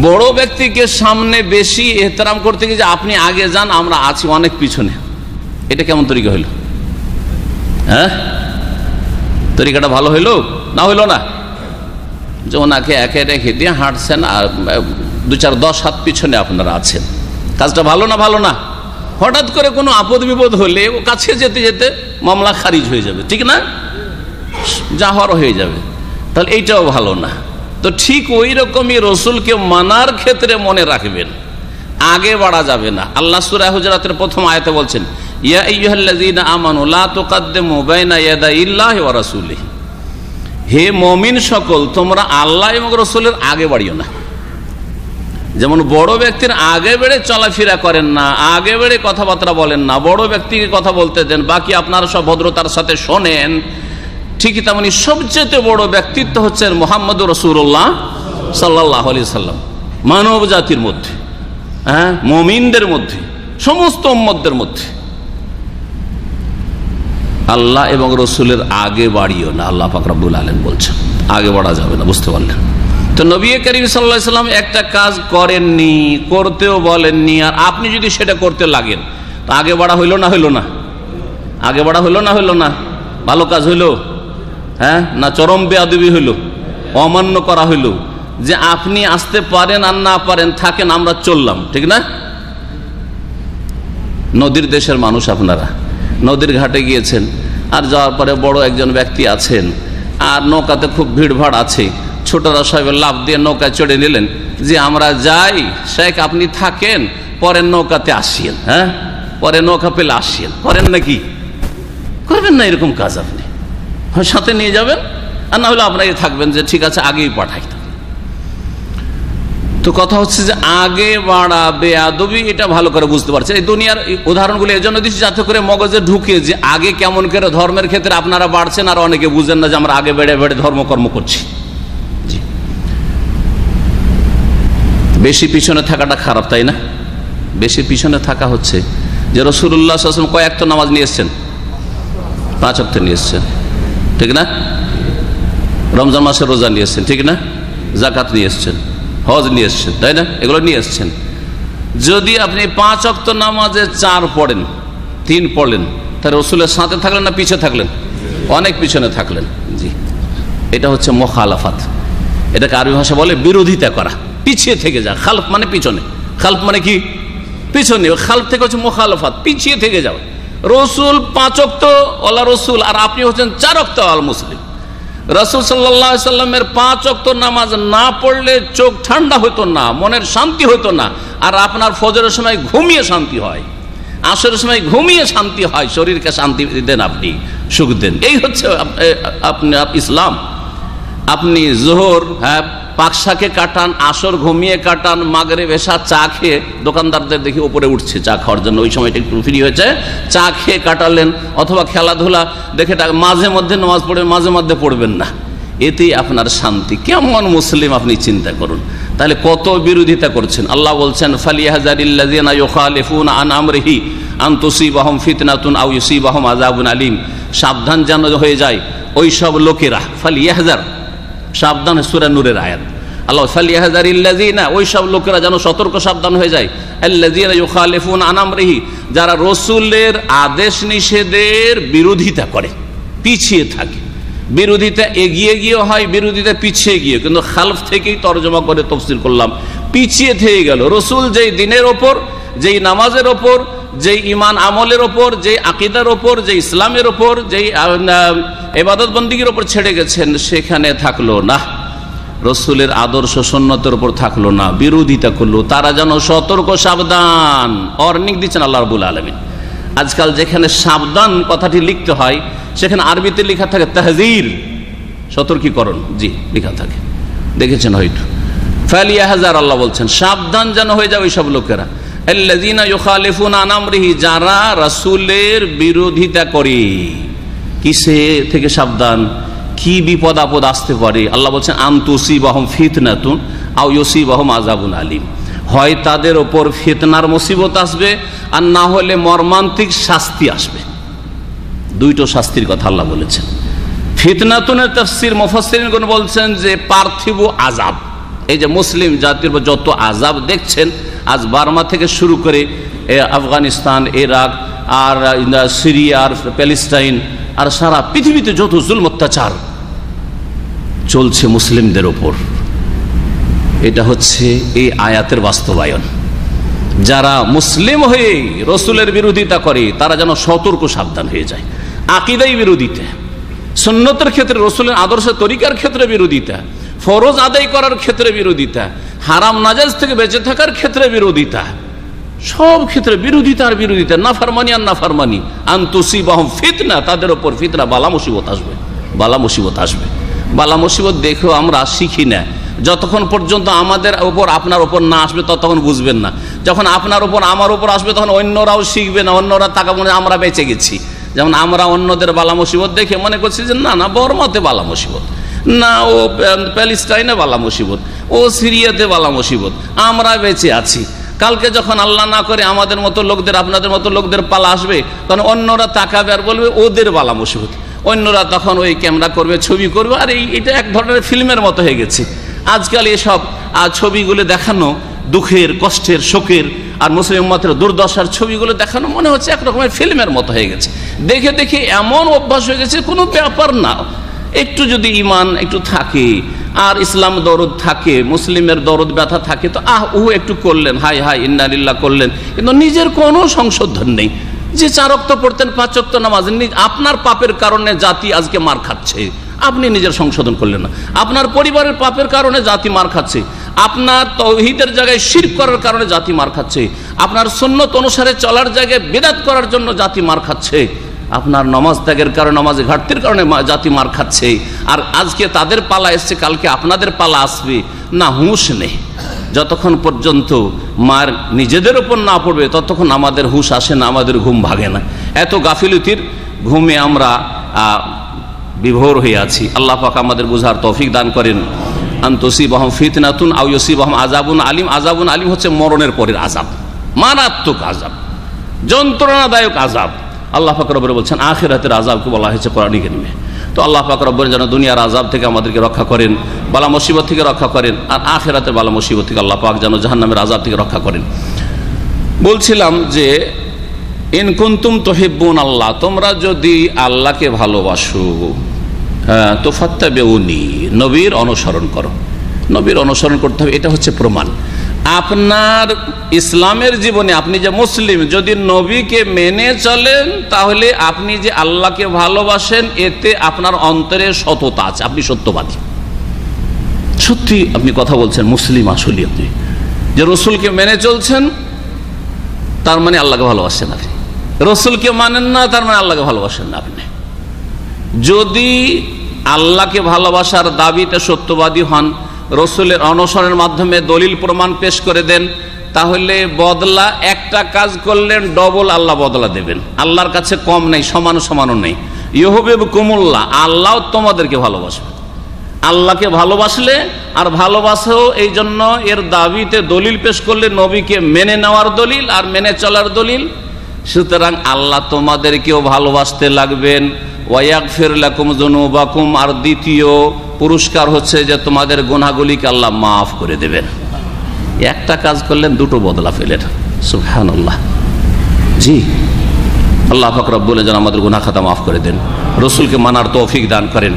Speaker 4: বড় ব্যক্তিকে সামনে বেশি এহতেরাম করতে গিয়ে যে আপনি আগে যান, আমরা আছি অনেক পিছনে, এটা কেমন তরিকা হইল? তরিকাটা ভালো হইল না হইল না? যে ওনাকে একে রেখে দিয়ে হাঁটছেন আর 2-4-10 হাত পিছনে আপনারা আছেন, কাজটা ভালো না? ভালো না? হঠাৎ করে কোনো আপদ বিপদ হলে ও কাছে যেতে যেতে মামলা খারিজ হয়ে যাবে, ঠিক না? যা হওয়ার হয়ে যাবে, তাহলে এইটাও ভালো না। তো ঠিক ওই রকমই রসুলকে মানার ক্ষেত্রে মনে রাখবেন, আগে বাড়া যাবে না। আল্লাহ সূরা হুজুরাতের প্রথম আয়াতে বলছেন, ইয়া আইয়ুহাল্লাযীনা আমানু লা তুকাদ্দিমু বাইনা ইয়াদাইল্লাহি ওয়া রাসূলিহি, হে মুমিন সকল তোমরা আল্লাহ এবং রসুলের আগে বাড়িও না। যেমন বড় ব্যক্তির আগে বেড়ে চলাফেরা করেন না, আগে বেড়ে কথাবার্তা বলেন না, বড় ব্যক্তিকে কথা বলতে দেন, বাকি আপনারা সব ভদ্রতার সাথে শোনেন। ঠিকই তেমনি সবচেয়ে বড় ব্যক্তিত্ব হচ্ছেন মুহাম্মদুর রাসূলুল্লাহ সাল্লাল্লাহু আলাইহি সাল্লাম। মানব জাতির মধ্যে, মুমিনদের মধ্যে, সমস্ত উম্মতদের মধ্যে আল্লাহ এবং রসুলের আগে বাড়িও না, আল্লাহ পাক রব্বুল আলামিন বলছেন, আগে বাড়া যাবে না। বুঝতে পারলেন? তো নবী করিম সাল্লাল্লাহু আলাইহি সাল্লাম একটা কাজ করেননি, করতেও বলেননি, আর আপনি যদি সেটা করতে লাগেন তো আগে বাড়া হইল না? হইল না? আগে বাড়া হইল না? হইল না? ভালো কাজ হইল? না চরম বেয়াদবি হইল, অমান্য করা হইল? যে আপনি আসতে পারেন আর না পারেন, থাকেন, আমরা চললাম, ঠিক না? নদীর দেশের মানুষ আপনারা, নদীর ঘাটে গিয়েছেন আর যাওয়ার পরে বড় একজন ব্যক্তি আছেন আর নৌকাতে খুব ভিড়ভাড় আছে, ছোটরা সাহেব লাফ দিয়ে নৌকায় চড়ে নিলেন যে আমরা যাই, শেখ আপনি থাকেন, পরের নৌকাতে আসিয়েন, পরে নৌকা পেলে আসিয়েন। করেন নাকি? করবেন না এরকম কাজ। আপনি হয় সাথে নিয়ে যাবেন আর না হলে আপনারা থাকবেন যে ঠিক আছে আগেই পাঠাই। তো কথা হচ্ছে যে আগে বাড়া বেয়াদবি, এটা ভালো করে বুঝতে পারছে। এই দুনিয়ার উদাহরণগুলো এই জন্য দিচ্ছি যাতে করে মগজে ঢুকে যে আগে কেমন করে ধর্মের ক্ষেত্রে আপনারা বাড়ছেন আর অনেকে বুঝেন না যে আমরা আগে বেড়ে বেড়ে ধর্মকর্ম করছি। জি, বেশি পিছনে থাকাটা খারাপ, তাই না? বেশি পিছনে থাকা হচ্ছে যে রাসূলুল্লাহ সাল্লাল্লাহু আলাইহি ওয়াসাল্লাম কয়েক তো নামাজ নিয়ে এসছেন, 5 ওয়াক্ত নিয়ে এসছেন, ঠিক না? রমজান মাসে রোজা নিয়ে এসছেন, ঠিক না? যাকাত নিয়ে এসছেন, হজ নিয়ে এসছেন, তাই না? এগুলো নিয়ে এসছেন। যদি আপনি 5 ওয়াক্ত নামাজে 4 পড়েন, 3 পড়লেন, তাহলে রসুলের সাথে থাকলেন না পিছিয়ে থাকলেন? অনেক পিছনে থাকলেন। জি, এটা হচ্ছে মুখালাফাত। এটাকে আরবি ভাষা বলে বিরোধিতা করা, পিছিয়ে থেকে যা। খালফ মানে পিছনে, খালফ মানে কি পিছনে, খালফ থেকে হচ্ছে মুখালফাত, পিছিয়ে থেকে যাও। রসুল 5 ওয়াক্ত ওয়ালা রসুল, আর আপনি হচ্ছেন 4 ওয়াক্ত আল মুসলিম। রাসূল সাল্লাল্লাহু আলাইহি সাল্লামের 5 ওয়াক্ত নামাজ না পড়লে চোখ ঠান্ডা হতো না, মনের শান্তি হতো না। আর আপনার ফজরের সময় ঘুমিয়ে শান্তি হয়, আসরের সময় ঘুমিয়ে শান্তি হয়, শরীরকে শান্তি দেন, আপনি সুখ দেন। এই হচ্ছে আপনার ইসলাম। আপনি জোহর পাকশাকে কাটান, আসর ঘুমিয়ে কাটান, মাগরিব এশা চা খেয়ে, দোকানদারদের দেখি উপরে উঠছে চা খাওয়ার জন্য, ওই সময়টা একটু ফ্রি হয়েছে, চা খেয়ে কাটালেন। অথবা খেলাধুলা দেখে মাঝে মধ্যে নামাজ পড়বেন, মাঝে মধ্যে পড়বেন না, এতেই আপনার শান্তি। কেমন মুসলিম আপনি চিন্তা করুন। তাহলে কত বিরোধিতা করছেন। আল্লাহ বলছেন ফালিয়াহযারিল্লাযিনা ইউখালিফুনা আন আমরিহি আন তুসিবাহুম ফিতনাতুন আও ইউসিবাহুম আযাবুন আলীম। সাবধান যেন হয়ে যায় ওই সব লোকেরা, ফালিয়াহযার সাবধান, সূরা নূরের আয়াত। আল্লাহ ফালিয়াহযারিল্লাযিনা, ওই সব লোকেরা যেন সতর্ক সাবধান হয়ে যায়, আল্লাযিনা ইউখালিফুনা আন আমরিহি, যারা রাসূলের আদেশ নিষেধের বিরোধিতা করে, পিছিয়ে থাকে। বিরোধিতা এগিয়ে গিয়ে হয়, বিরোধিতা পিছিয়ে গিয়ে, কিন্তু খালফ থেকেই তরজমা করে তাফসীর করলাম, পিছিয়ে থেকে গেল। রসুল যেই দিনের ওপর, যেই নামাজের ওপর, যেই ঈমান আমলের ওপর, যেই আকীদার ওপর, যেই ইসলামের ওপর, যেই ইবাদত বন্দেগীর ওপর ছেড়ে গেছেন, সেখানে থাকলো না, রসুলের আদর্শ সুন্নতের উপর থাকলো না, বিরোধিতা করলো। তারা যেন সতর্ক সাবধান, ওয়ার্নিং দিচ্ছেন আল্লাহ রাব্বুল আলামিন। আজকাল যেখানে সাবধান কথাটি লিখতে হয়, সেখানে আরবিতে লেখা থাকে তাহযীর, সতর্কীকরণ, জি লেখা থাকে, দেখেছেন হয়তো। ফালিয়াহযার, আল্লাহ বলছেন সাবধান যেন হয়ে যায় ওই সব লোকেরা, আল্লাযীনা ইউখালিফুনা আন আমরিহি, যারা রাসূলের বিরোধিতা করে। কিসে থেকে সাবধান, কি বিপদ আপদ আসতে পারে। আল্লাহ বলছেন আন তুসিবাহুম ফিতনাতুন আও ইউসিবাহুম আযাবুন আলীম, হয় তাদের ওপর ফিতনার মুসিবত আসবে, আর না হলে মর্মান্তিক শাস্তি আসবে। দুইটো শাস্তির কথা আল্লাহ বলেছেন। ফিতনাতুনের তাফসীর মুফাসসিরিনগণ বলছেন যে পার্থিব আযাব। এই যে মুসলিম জাতির যত আযাব দেখছেন, আজ বার্মা থেকে শুরু করে আফগানিস্তান, ইরাক, আর সিরিয়া, আর প্যালেস্টাইন, আর সারা পৃথিবীতে যত জুলম অত্যাচার চলছে মুসলিমদের ওপর, এটা হচ্ছে এই আয়াতের বাস্তবায়ন। যারা মুসলিম হয়ে রসুলের বিরোধিতা করে, তারা যেন সতর্ক সাবধান হয়ে যায়। আকীদাই বিরোধিতা, সুন্নতের ক্ষেত্রে, রসুলের আদর্শ তরিকার ক্ষেত্রে বিরোধিতা, ফরজ আদায় করার ক্ষেত্রে বিরোধিতা, হারাম নাজায়েজ থেকে বেঁচে থাকার ক্ষেত্রে বিরোধিতা, সব ক্ষেত্রে বিরোধিতা আর বিরোধিতা, নাফরমানি আর নাফরমানি। আন তুসিবাহুম ফিতনা, তাদের উপর ফিতনা, বালা মুসিবত আসবে, বালা মুসিবত আসবে। বালা মুসিবত দেখেও আমরা শিখি না। যতক্ষণ পর্যন্ত আমাদের উপর আপনার উপর না আসবে ততক্ষণ বুঝবেন না। যখন আপনার উপর আমার উপর আসবে তখন অন্যরাও শিখবে না, অন্যরা তাকে মনে আমরা বেঁচে গেছি। যেমন আমরা অন্যদের বালা মুসিবত দেখে মনে করছি যে না না বর্মাতে বালা মুসিবত, না ও প্যালেস্টাইনে বালা মুসিবত, ও সিরিয়াতে বালা মুসিবত, আমরা বেঁচে আছি। কালকে যখন আল্লাহ না করে আমাদের মতো লোকদের, আপনাদের মতো লোকদের পালা আসবে, তখন অন্যরা তাকাবে আর বলবে ওদের বালা মুসিবত। অন্যরা তখন ওই ক্যামেরা করবে, ছবি করবে, আর এটা এক ধরনের ফিল্মের মতো হয়ে গেছে। আজকাল এসব ছবিগুলো দেখানো, দুঃখের, কষ্টের, শোকের, আর মুসলিম উম্মতের দুর্দশার ছবিগুলো দেখানো মনে হচ্ছে একরকমের ফিল্মের মতো হয়ে গেছে। দেখে দেখে এমন অভ্যাস হয়ে গেছে, কোনো ব্যাপার না। একটু যদি ঈমান একটু থাকে, আর ইসলাম দরদ থাকে, মুসলিমের দরদ ব্যথা থাকে, তো একটু করলেন, হাই হাই ইন্না লিল্লাহ করলেন, কিন্তু নিজের কোনো সংশোধন নেই। যে 4 ওয়াক্ত পড়তেন, 5 ওয়াক্ত নামাজ, আপনার পাপের কারণে জাতি আজকে মার খাচ্ছে, আপনি নিজের সংশোধন করলেন না। আপনার পরিবারের পাপের কারণে জাতি মার খাচ্ছে, আপনার তাওহীদের জায়গায় শিরক করার কারণে জাতি মার খাচ্ছে, আপনার সুন্নত অনুসারে চলার জায়গায় বিদআত করার জন্য জাতি মার খাচ্ছে, আপনার নামাজ ত্যাগের কারণে, নামাজে ঘাটতির কারণে জাতি মার খাচ্ছে। আর আজকে তাদের পালা এসছে, কালকে আপনাদের পালা আসবে, না হুঁশ নেই। যতক্ষণ পর্যন্ত মার নিজেদের ওপর না পড়বে ততক্ষণ আমাদের হুঁশ আসে না, আমাদের ঘুম ভাগে না। এত গাফিলতির ঘুমে আমরা বিভোর হয়ে আছি। আল্লাহ পাক আমাদের বুঝার তৌফিক দান করেন। আন তুসিবাহুম ফিতনাতুন আও ইউসিবাহুম আযাবুন আলীম। আযাবুন আলীম হচ্ছে মরণের পরের আযাব, মারাত্মক আযাব, যন্ত্রণাদায়ক আযাব। আল্লাহ পাক রব্বুল বলছেন আখিরাতের আযাবকে বলা হয়েছে কোরআনে কারীমে। তো আল্লাহ পাক রব্বুল যেন দুনিয়ার আযাব থেকে আমাদেরকে রক্ষা করেন, বালা মুসিবত থেকে রক্ষা করেন, আর আখিরাতের বালা মুসিবত থেকে আল্লাহ পাক যেন জাহান্নামের আযাব থেকে রক্ষা করেন। বলছিলাম যে ইন কুনতুম তুহিব্বুন আল্লাহ, তোমরা যদি আল্লাহকে ভালোবাসো, তো ফাত্তাবিউনি, নবীর অনুসরণ করো। নবীর অনুসরণ করতে হবে, এটা হচ্ছে প্রমাণ। আপনার ইসলামের জীবনে আপনি যে মুসলিম, যদি নবীকে মেনে চলেন তাহলে আপনি যে আল্লাহকে ভালোবাসেন, এতে আপনার অন্তরে সততা আছে, আপনি সত্যবাদী, সত্যি আপনি কথা বলছেন মুসলিম। আসলে আপনি যে রসুলকে মেনে চলছেন তার মানে আল্লাহকে ভালোবাসেন আপনি, রসুলকে মানেন না তার মানে আল্লাহকে ভালোবাসেন না আপনি। যদি আল্লাহকে ভালোবাসার দাবিতে সত্যবাদী হন, রসুলের অনুসরণের মাধ্যমে দলিল প্রমাণ পেশ করে দেন, তাহলে বদলা একটা কাজ করলেন ডবল আল্লাহ বদলা দেবেন। আল্লাহর কাছে কম নেই, সমান সমানও নেই। ইউহিব্বুকুমুল্লাহ, আল্লাহ তোমাদেরকে ভালোবাসবে। আল্লাহকে ভালোবাসলে আর ভালোবাসেও এই জন্য এর দাবিতে দলিল পেশ করলে নবীকে মেনে নেওয়ার দলিল আর মেনে চলার দলিল। সুতরাং আল্লাহ তোমাদেরকেও ভালোবাসতে লাগবেন। ওয়াগফির লাকুম যুনুবাকুম, আর দ্বিতীয় পুরস্কার হচ্ছে যে তোমাদের গুনাহগুলিকে আল্লাহ মাফ করে দেবেন। একটা কাজ করলেন, দুটো বদলা পেলেন। সুবহানাল্লাহ। জি, আল্লাহ পাক রব্বুল যেন আমাদের গুনাহ খাতা মাফ করে দেন, রসুলকে মানার তৌফিক দান করেন।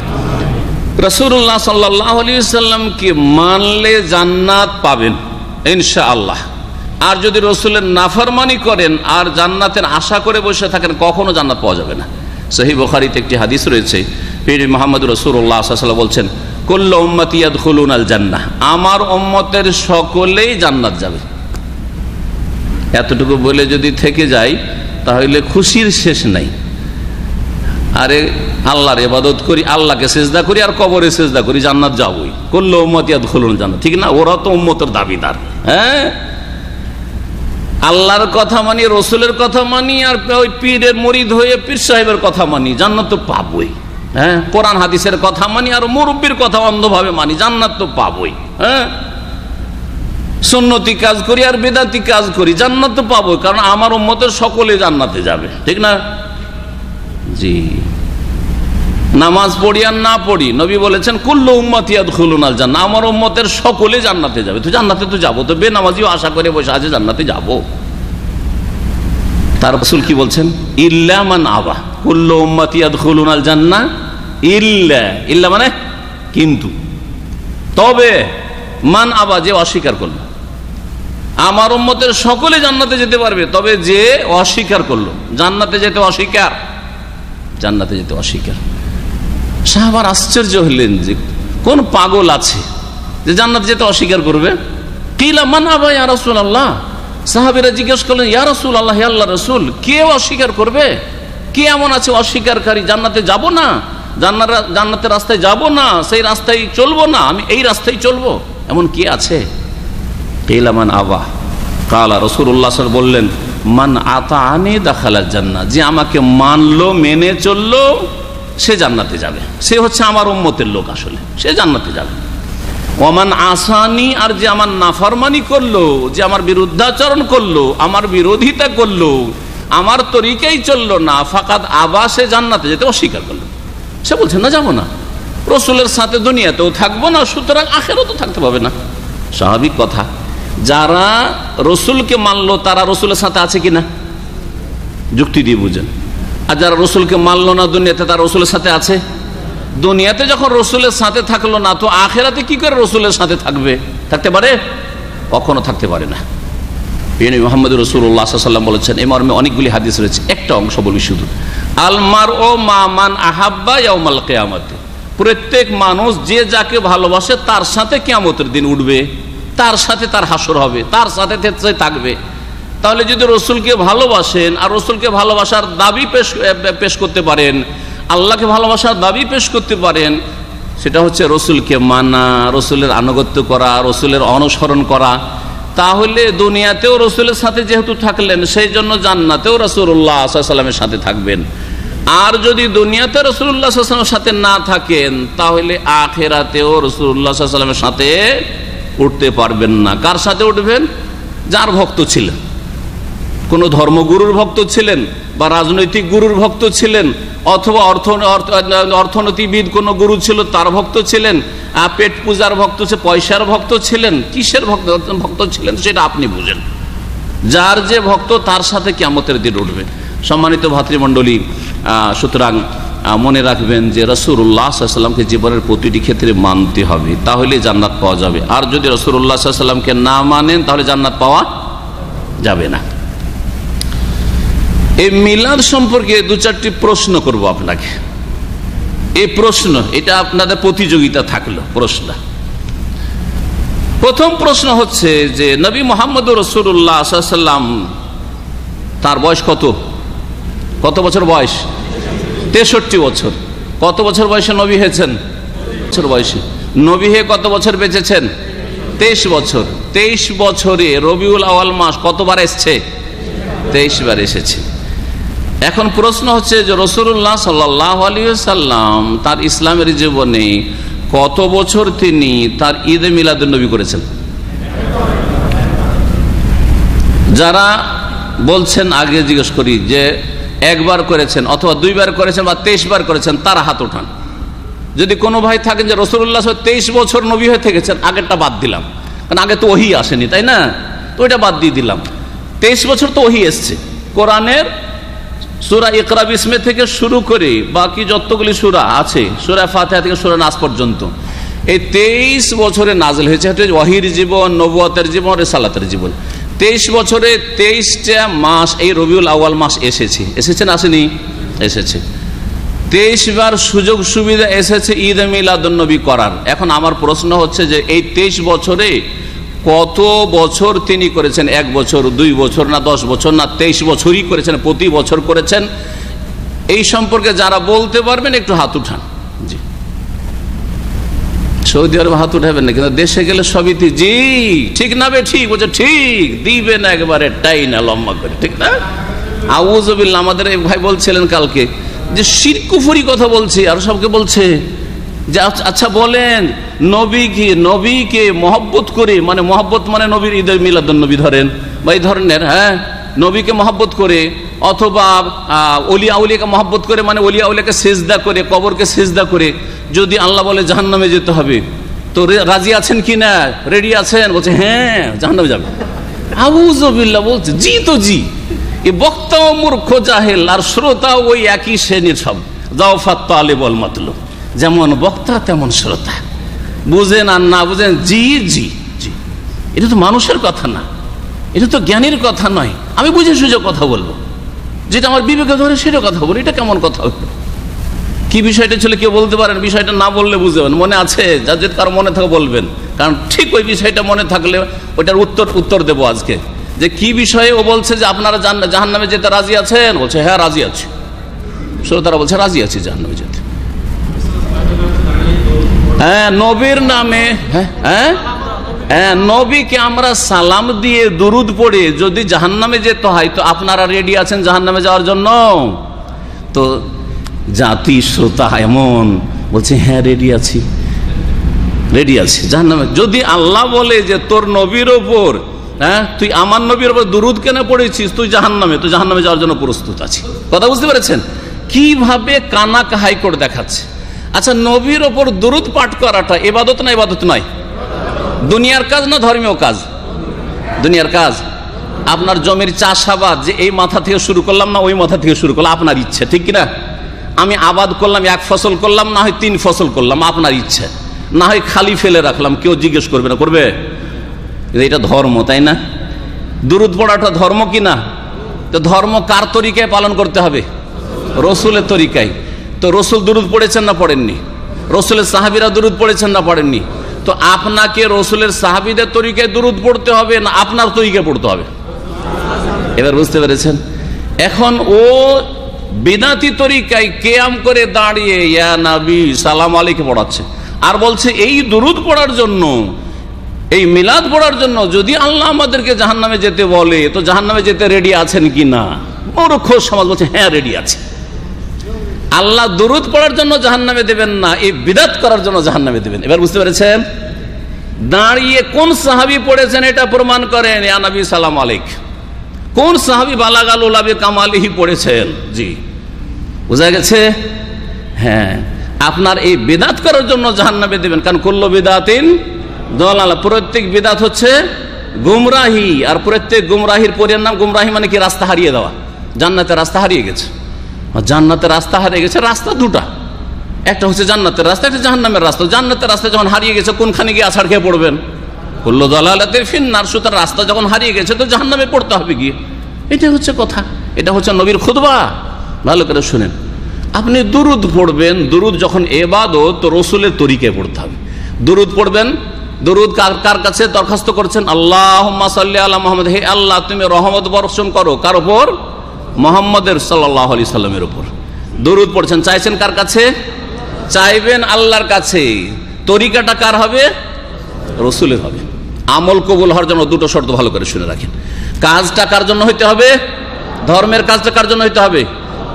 Speaker 4: রাসূলুল্লাহ সাল্লাল্লাহু আলাইহি ওয়াসাল্লামকে মানলে জান্নাত পাবেন ইনশাআল্লাহ। আর যদি রসুলের নাফরমানি করেন আর জান্নাতের আশা করে বসে থাকেন, কখনো জান্নাত পাওয়া যাবে না। সহিহ বুখারীতে একটি হাদিস রয়েছে, পীর মুহাম্মদ রাসূলুল্লাহ সাল্লাল্লাহু আলাইহি ওয়াসাল্লাম বলছেন, কুল্লু উম্মতি ইয়াদখুলুনাল জান্নাহ, আমার উম্মতের সকলেই জান্নাত যাবে। এতটুকু বলে যদি থেকে যায় তাহলে খুশির শেষ নাই। আরে আল্লাহর ইবাদত করি, আল্লাহকে সিজদা করি আর কবরে সিজদা করি, জান্নাত যাবই। কুল্লু উম্মতি ইয়াদখুলুনাল জান্নাহ, ঠিক না? ওরা তো উম্মতের দাবিদার। হ্যাঁ, আল্লাহর কথা মানি, রসুলের কথা মানি, আর ওই পীরের মুরিদ হয়ে পীর সাহেবের কথা মানি, জান্নাত তো পাবই। হ্যাঁ, কোরআন হাদিসের কথা মানি আর মুরব্বির কথা অন্ধভাবে মানি, জান্নাত তো পাবই। হ্যাঁ, সুন্নতি কাজ করি আর বেদাতি কাজ করি, জান্নাত তো পাবই, কারণ আমার উম্মতের সকলে জান্নাতে যাবে, ঠিক না? জি, নামাজ পড়ি আর না পড়ি, নবী বলেছেন কুল্লু উম্মতি ইয়াদখুলুনাল জান্নাহ, আমার উম্মতের সকলে জান্নাতে যাবে। তো জান্নাতে তো যাবো, তো বেনামাজিও আশা করে বসে আছে জান্নাতে যাবো। তার রাসূল কি বলছেন? ইল্লা মান আবা, কুল্লু উম্মতি ইয়াদখুলুনাল জান্নাহ ইল্লা, ইল্লা মানে কিন্তু, তবে মান আবা, যে অস্বীকার করলো। আমার উম্মতের সকলে জান্নাতে যেতে পারবে, তবে যে অস্বীকার করলো, জান্নাতে যেতে অস্বীকার, জান্নাতে যেতে অস্বীকার। সাহাবারা আশ্চর্য হলেন যে কোন পাগল আছে যে জান্নাতে যেতে অস্বীকার করবে। কিলা মান আবা ইয়া রাসূলুল্লাহ, সাহাবীরা জিজ্ঞেস করলেন, ইয়া রাসূলুল্লাহ, হে আল্লাহর রাসূল, কে অস্বীকার করবে? কে এমন আছে অস্বীকারী? জান্নাতে যাব না, জান্নাতের রাস্তায় যাব না, সেই রাস্তায় চলবো না, আমি এই রাস্তায় চলবো, এমন কে আছে? কিলা মান আবা, কালা রাসূলুল্লাহ সাল্লাল্লাহু আলাইহি ওয়াসাল্লাম বললেন, মান আতাআনি দাখালাল জান্নাহ, যে আমাকে মানলো, মেনে চললো, সে জান্নাতে যাবে। সে হচ্ছে আমার উম্মতের লোক, আসলে সে জান্নাতে যাবে। ওমান আসানি, আর যে আমার নাফরমানি করলো, যে আমার বিরুদ্ধাচরণ করলো, আমার বিরোধিতা করলো, আমার তরিকাই চললো না, ফাকাদ আবা, সে জান্নাতে যেতে অস্বীকার করলো। সে বলছে না, যাবো না, রসুলের সাথে দুনিয়াতেও থাকবো না, সুতরাং আখিরাতেও থাকতে পারবে না। স্বাভাবিক কথা, যারা রসুলকে মানলো তারা রসুলের সাথে আছে কিনা, যুক্তি দিয়ে বুঝেন। আর যারা রসুলকে মানলো না দুনিয়াতে, তারা রসুলের সাথে আছে। দুনিয়াতে যখন রসুলের সাথে থাকলো না, তো আখিরাতে কি করে রসুলের সাথে থাকবে? থাকতে পারে? কখনো থাকতে পারে না। মুহাম্মদ রাসূলুল্লাহ সাল্লাল্লাহু আলাইহি ওয়াসাল্লাম বলেছেন, এই মর্মে অনেকগুলি হাদিস রয়েছে, একটা অংশ বলি শুধু। আল মারউ মা মান আহাব্বা ইয়াউমাল কিয়ামাতে, প্রত্যেক মানুষ যে যাকে ভালোবাসে তার সাথে কিয়ামতের দিন উঠবে, তার সাথে তার হাসর হবে, তার সাথে থাকবে। তাহলে যদি রসুলকে ভালোবাসেন আর রসুলকে ভালোবাসার দাবি পেশ করতে পারেন, আল্লাহকে ভালোবাসার দাবি পেশ করতে পারেন, সেটা হচ্ছে রসুলকে মানা, রসুলের আনুগত্য করা, রসুলের অনুসরণ করা, তাহলে দুনিয়াতেও রসুলের সাথে যেহেতু থাকলেন, সেই জন্য জান্নাতেও রাসূলুল্লাহ সাল্লাল্লাহু আলাইহি ওয়াসাল্লামের সাথে থাকবেন। আর যদি দুনিয়াতে রাসূলুল্লাহ সাল্লাল্লাহু আলাইহি ওয়াসাল্লামের সাথে না থাকেন, তাহলে আখিরাতেও রাসূলুল্লাহ সাল্লাল্লাহু আলাইহি ওয়াসাল্লামের সাথে উঠতে পারবেন না। কার সাথে উঠবেন? যার ভক্ত ছিলেন, কোন ধর্মগুরুর ভক্ত ছিলেন বা রাজনৈতিক গুরুর ভক্ত ছিলেন, অথবা অর্থনীতিবিদ কোন গুরু ছিল তার ভক্ত ছিলেন, পেট পূজার ভক্ত, পয়সার ভক্ত ছিলেন, কিসের ভক্ত ছিলেন সেটা আপনি বুঝেন। যার যে ভক্ত তার সাথে কিয়ামতের দিন উঠবে। সম্মানিত ভাতৃমণ্ডলী, সুতরাং মনে রাখবেন যে রাসূলুল্লাহ সাল্লাল্লাহু আলাইহি ওয়াসাল্লামকে জীবনের প্রতিটি ক্ষেত্রে মানতে হবে, তাহলে জান্নাত পাওয়া যাবে। আর যদি রাসূলুল্লাহ সাল্লাল্লাহু আলাইহি ওয়াসাল্লামকে না মানেন তাহলে জান্নাত পাওয়া যাবে না। এই মিলাদ সম্পর্কে দু চারটি প্রশ্ন করব আপনাকে। এই প্রশ্ন, এটা আপনাদের প্রতিযোগিতা থাকলো প্রশ্ন। প্রথম প্রশ্ন হচ্ছে যে নবী মুহাম্মদুর রাসূলুল্লাহ সাল্লাল্লাহু আলাইহি ওয়াসাল্লাম তার বয়স কত বছর বয়স? 63 বছর। কত বছর বয়সে নবী হয়েছেন? বছর বয়সে নবী হয়ে কত বছর বেঁচেছেন? 23 বছর। 23 বছরে রবিউল আউয়াল মাস কতবার এসেছে? 23 বার এসেছে। এখন প্রশ্ন হচ্ছে যে রাসূলুল্লাহ সাল্লাল্লাহু আলাইহি ওয়াসাল্লাম তার ইসলামের জীবনে কত বছর তিনি তার ঈদে মিলাদুন নবী করেছেন? যারা বলছেন আগে জিজ্ঞেস করি যে একবার করেছেন অথবা 2 বার করেছেন বা 23 বার করেছেন, তারা হাত ওঠান। যদি কোনো ভাই থাকেন যে রাসূলুল্লাহ 23 বছর নবী হয়ে থেকেছেন, আগেরটা বাদ দিলাম, কারণ আগে তো ওহী আসেনি, তাই না? তো ওইটা বাদ দিয়ে দিলাম। 23 বছর তো ওহী এসছে। কোরআনের সূরা ইকরা বিসমি থেকে শুরু করে বাকি যতগুলি সূরা আছে, সূরা ফাতিহা থেকে সূরা নাস পর্যন্ত, এই 23 বছরে নাযিল হয়েছে। ওহীর জীবন, নবুয়তের জীবন, রিসালাতের জীবন। 23 বছরে 23টা মাস এই রবিউল আউয়াল মাস এসেছে না আসেনি? এসেছে। 23 বার সুযোগ সুবিধা এসেছে ঈদ মিলাদুন নবী করার। এখন আমার প্রশ্ন হচ্ছে যে এই 23 বছরে কত বছর তিনি করেছেন? 1 বছর, 2 বছর, না 10 বছর, না 23 বছরই করেছেন, প্রতি বছর করেছেন? এই সম্পর্কে যারা বলতে পারবেন একটু হাত উঠান। জি, সৌদি আরবে হাত উঠাবেন না, কিন্তু দেশে গেলে সবই জি ঠিক না বে ঠিক বলছে, ঠিক দিবেন একবারে টাই না লম্বা করে, ঠিক না? আউযুবিল্লাহ। আমাদের এক ভাই বলছিলেন কালকে যে শিরক কুফরি কথা বলছি, আর সবকে বলছে যে আচ্ছা বলেন নবীকে মহব্বত করে, মানে মহব্বত মানে নবীর ঈদ মিলাদুন নবী ধরেন বা এই ধরনের, হ্যাঁ, নবীকে মহব্বত করে অথবা ওলিয়া আউলিয়াকে মহব্বত করে, মানে ওলিয়া আউলিয়াকে সিজদা করে, কবরকে সিজদা করে যদি আল্লাহ বলে জাহান্নামে যেতে হবে, তো রাজি আছেন কি না? রেডি আছেন? বলছে হ্যাঁ, জাহান্নামে যাবে। আউযুবিল্লাহ বলছে জি তো জি। এই বক্তাও মূর্খ জাহেল আর শ্রোতাও ওই একই শ্রেণীর সব। যাওফাত তালিব ওয়াল মাতলুব, যেমন বক্তা তেমন শ্রোতা, বুঝেন আর না বুঝেন জি জি জি। এটা তো মানুষের কথা না, এটা তো জ্ঞানীর কথা নয়। আমি বুঝে সুঝে কথা বলবো, যেটা আমার বিবেকে ধরে সেটা কথা বলবো। এটা কেমন কথা হলো? কি বিষয়টা ছিল কেউ বলতে পারেন? বিষয়টা না বললে বুঝবেন, মনে আছে যাদের কারো মনে থাকে বলবেন, কারণ ঠিক ওই বিষয়টা মনে থাকলে ওইটার উত্তর দেবো আজকে। যে কি বিষয়ে ও বলছে যে আপনারা জাহান্নামে যেতে রাজি আছেন? বলছে হ্যাঁ রাজি আছি। শ্রোতারা বলছে রাজি আছি জাহান্নামে যেতে। হ্যাঁ, নবীর নামে, হ্যাঁ হ্যাঁ, নবীকে আমরা সালাম দিয়ে দুরুদ পড়ে যদি জাহান্নামে যেতে হয়, তো আপনারা রেডি আছেন জাহান্নামে যাওয়ার জন্য? তো জাতি শ্রোতা এমন বলছে হ্যাঁ রেডি আছি জাহান্নামে। যদি আল্লাহ বলে যে তোর নবীর ওপর, হ্যাঁ, তুই আমার নবীর ওপর দুরুদ কেন পড়েছিস, তুই জাহান্নামে যাওয়ার জন্য প্রস্তুত আছি। কথা বুঝতে পেরেছেন কিভাবে কানাক হাইকোর্ট দেখাচ্ছে? আচ্ছা, নবীর ওপর দুরুদ পাঠ করাটা ইবাদত না ইবাদত নয়? দুনিয়ার কাজ না ধর্মীয় কাজ? দুনিয়ার কাজ। আপনার জমির চাষাবাদ যে এই মাথা থেকে শুরু করলাম না ওই মাথা থেকে শুরু করলাম, আপনার ইচ্ছে, ঠিক কিনা? আমি আবাদ করলাম, 1 ফসল করলাম, না হয় 3 ফসল করলাম, আপনার ইচ্ছে, না হয় খালি ফেলে রাখলাম, কেউ জিজ্ঞেস করবে না, করবে? এটা ধর্ম, তাই না? দুরুদ পড়াটা ধর্ম কিনা? তো ধর্ম কার তরিকায় পালন করতে হবে? রসুলের তরিকায়। তো রসুল দুরুদ পড়েছেন না পড়েননি? রসুলের সাহাবীরা দুরুদ পড়েছেন না পড়েননি? তো আপনাকে রসুলের সাহাবীদের তরিকায় দুরুদ পড়তে হবে না আপনার তরিকায় পড়তে হবে? এবার বুঝতে পেরেছেন? এখন ও বিদাতি তরিকায় কিয়াম করে দাঁড়িয়ে ইয়া নবী সালাম আলাইকে পড়াচ্ছে, আর বলছে এই দুরুদ পড়ার জন্য, এই মিলাদ পড়ার জন্য যদি আল্লাহ আমাদেরকে জাহান্নামে যেতে বলে, তো জাহান্নামে যেতে রেডি আছেন কিনা? মূর্খ সমাজ বলছে হ্যাঁ রেডি আছে। আল্লাহ দুরুদ পড়ার জন্য জাহান্নামে দেবেন না, এই বিদাত করার জন্য জাহান্নামে দেবেন। এবার বুঝতে পেরেছেন? দাঁড়িয়ে কোন সাহাবী পড়েছেন এটা প্রমাণ করেন, ইয়া নবী সালাম আলাইক। কোন সাহাবী বালাগাল উলাবি কামালিহি পড়েছেন? জি, বুঝা গেছে? হ্যাঁ, আপনার এই বিদাত করার জন্য জাহান্নামে দেবেন, কারণ কুল্লু বিদাতিন দালালা, প্রত্যেক বিদাত হচ্ছে গুমরাহি, আর প্রত্যেক গুমরাহির পরের নাম গুমরাহি, মানে কি রাস্তা হারিয়ে দেওয়া। জান্নাতের রাস্তা হারিয়ে গেছে, জান্নাতের রাস্তা হারিয়ে গেছে। রাস্তা দুটা, একটা হচ্ছে জান্নাতের রাস্তা, একটা জাহান্নামের রাস্তা। জান্নাতের রাস্তা যখন হারিয়ে গেছে কোনখানে গিয়ে আছাড় খেয়ে পড়বেন? কুল্লু দালালাতিন ফিন্নার। সুতরাং রাস্তা যখন হারিয়ে গেছে তো জাহান্নামে পড়তে হবে গিয়ে। এটা হচ্ছে কথা, এটা হচ্ছে নবীর খুতবা। ভালো করে শুনেন, আপনি দুরুদ পড়বেন। দুরুদ যখন ইবাদত তো রসুলের তরিকায় পড়তে হবে। দুরুদ পড়বেন, দুরুদ কার কাছে দরখাস্ত করছেন? আল্লাহুম্মা সাল্লি আলা মুহাম্মদ, হে আল্লাহ তুমি রহমত বর্ষণ করো কার উপর? মুহাম্মদের সাল্লাল্লাহু আলাইহি সাল্লামের উপর। দুরুদ পড়ছেন, চাইছেন কার কাছে? চাইবেন আল্লাহর কাছে। তরিকাটা কার হবে? রসুলের হবে। আমল কবুল হওয়ার জন্য দুটো শর্ত ভালো করে শুনে রাখেন। কাজটা কার জন্য হইতে হবে? ধর্মের কাজটা কার জন্য হইতে হবে?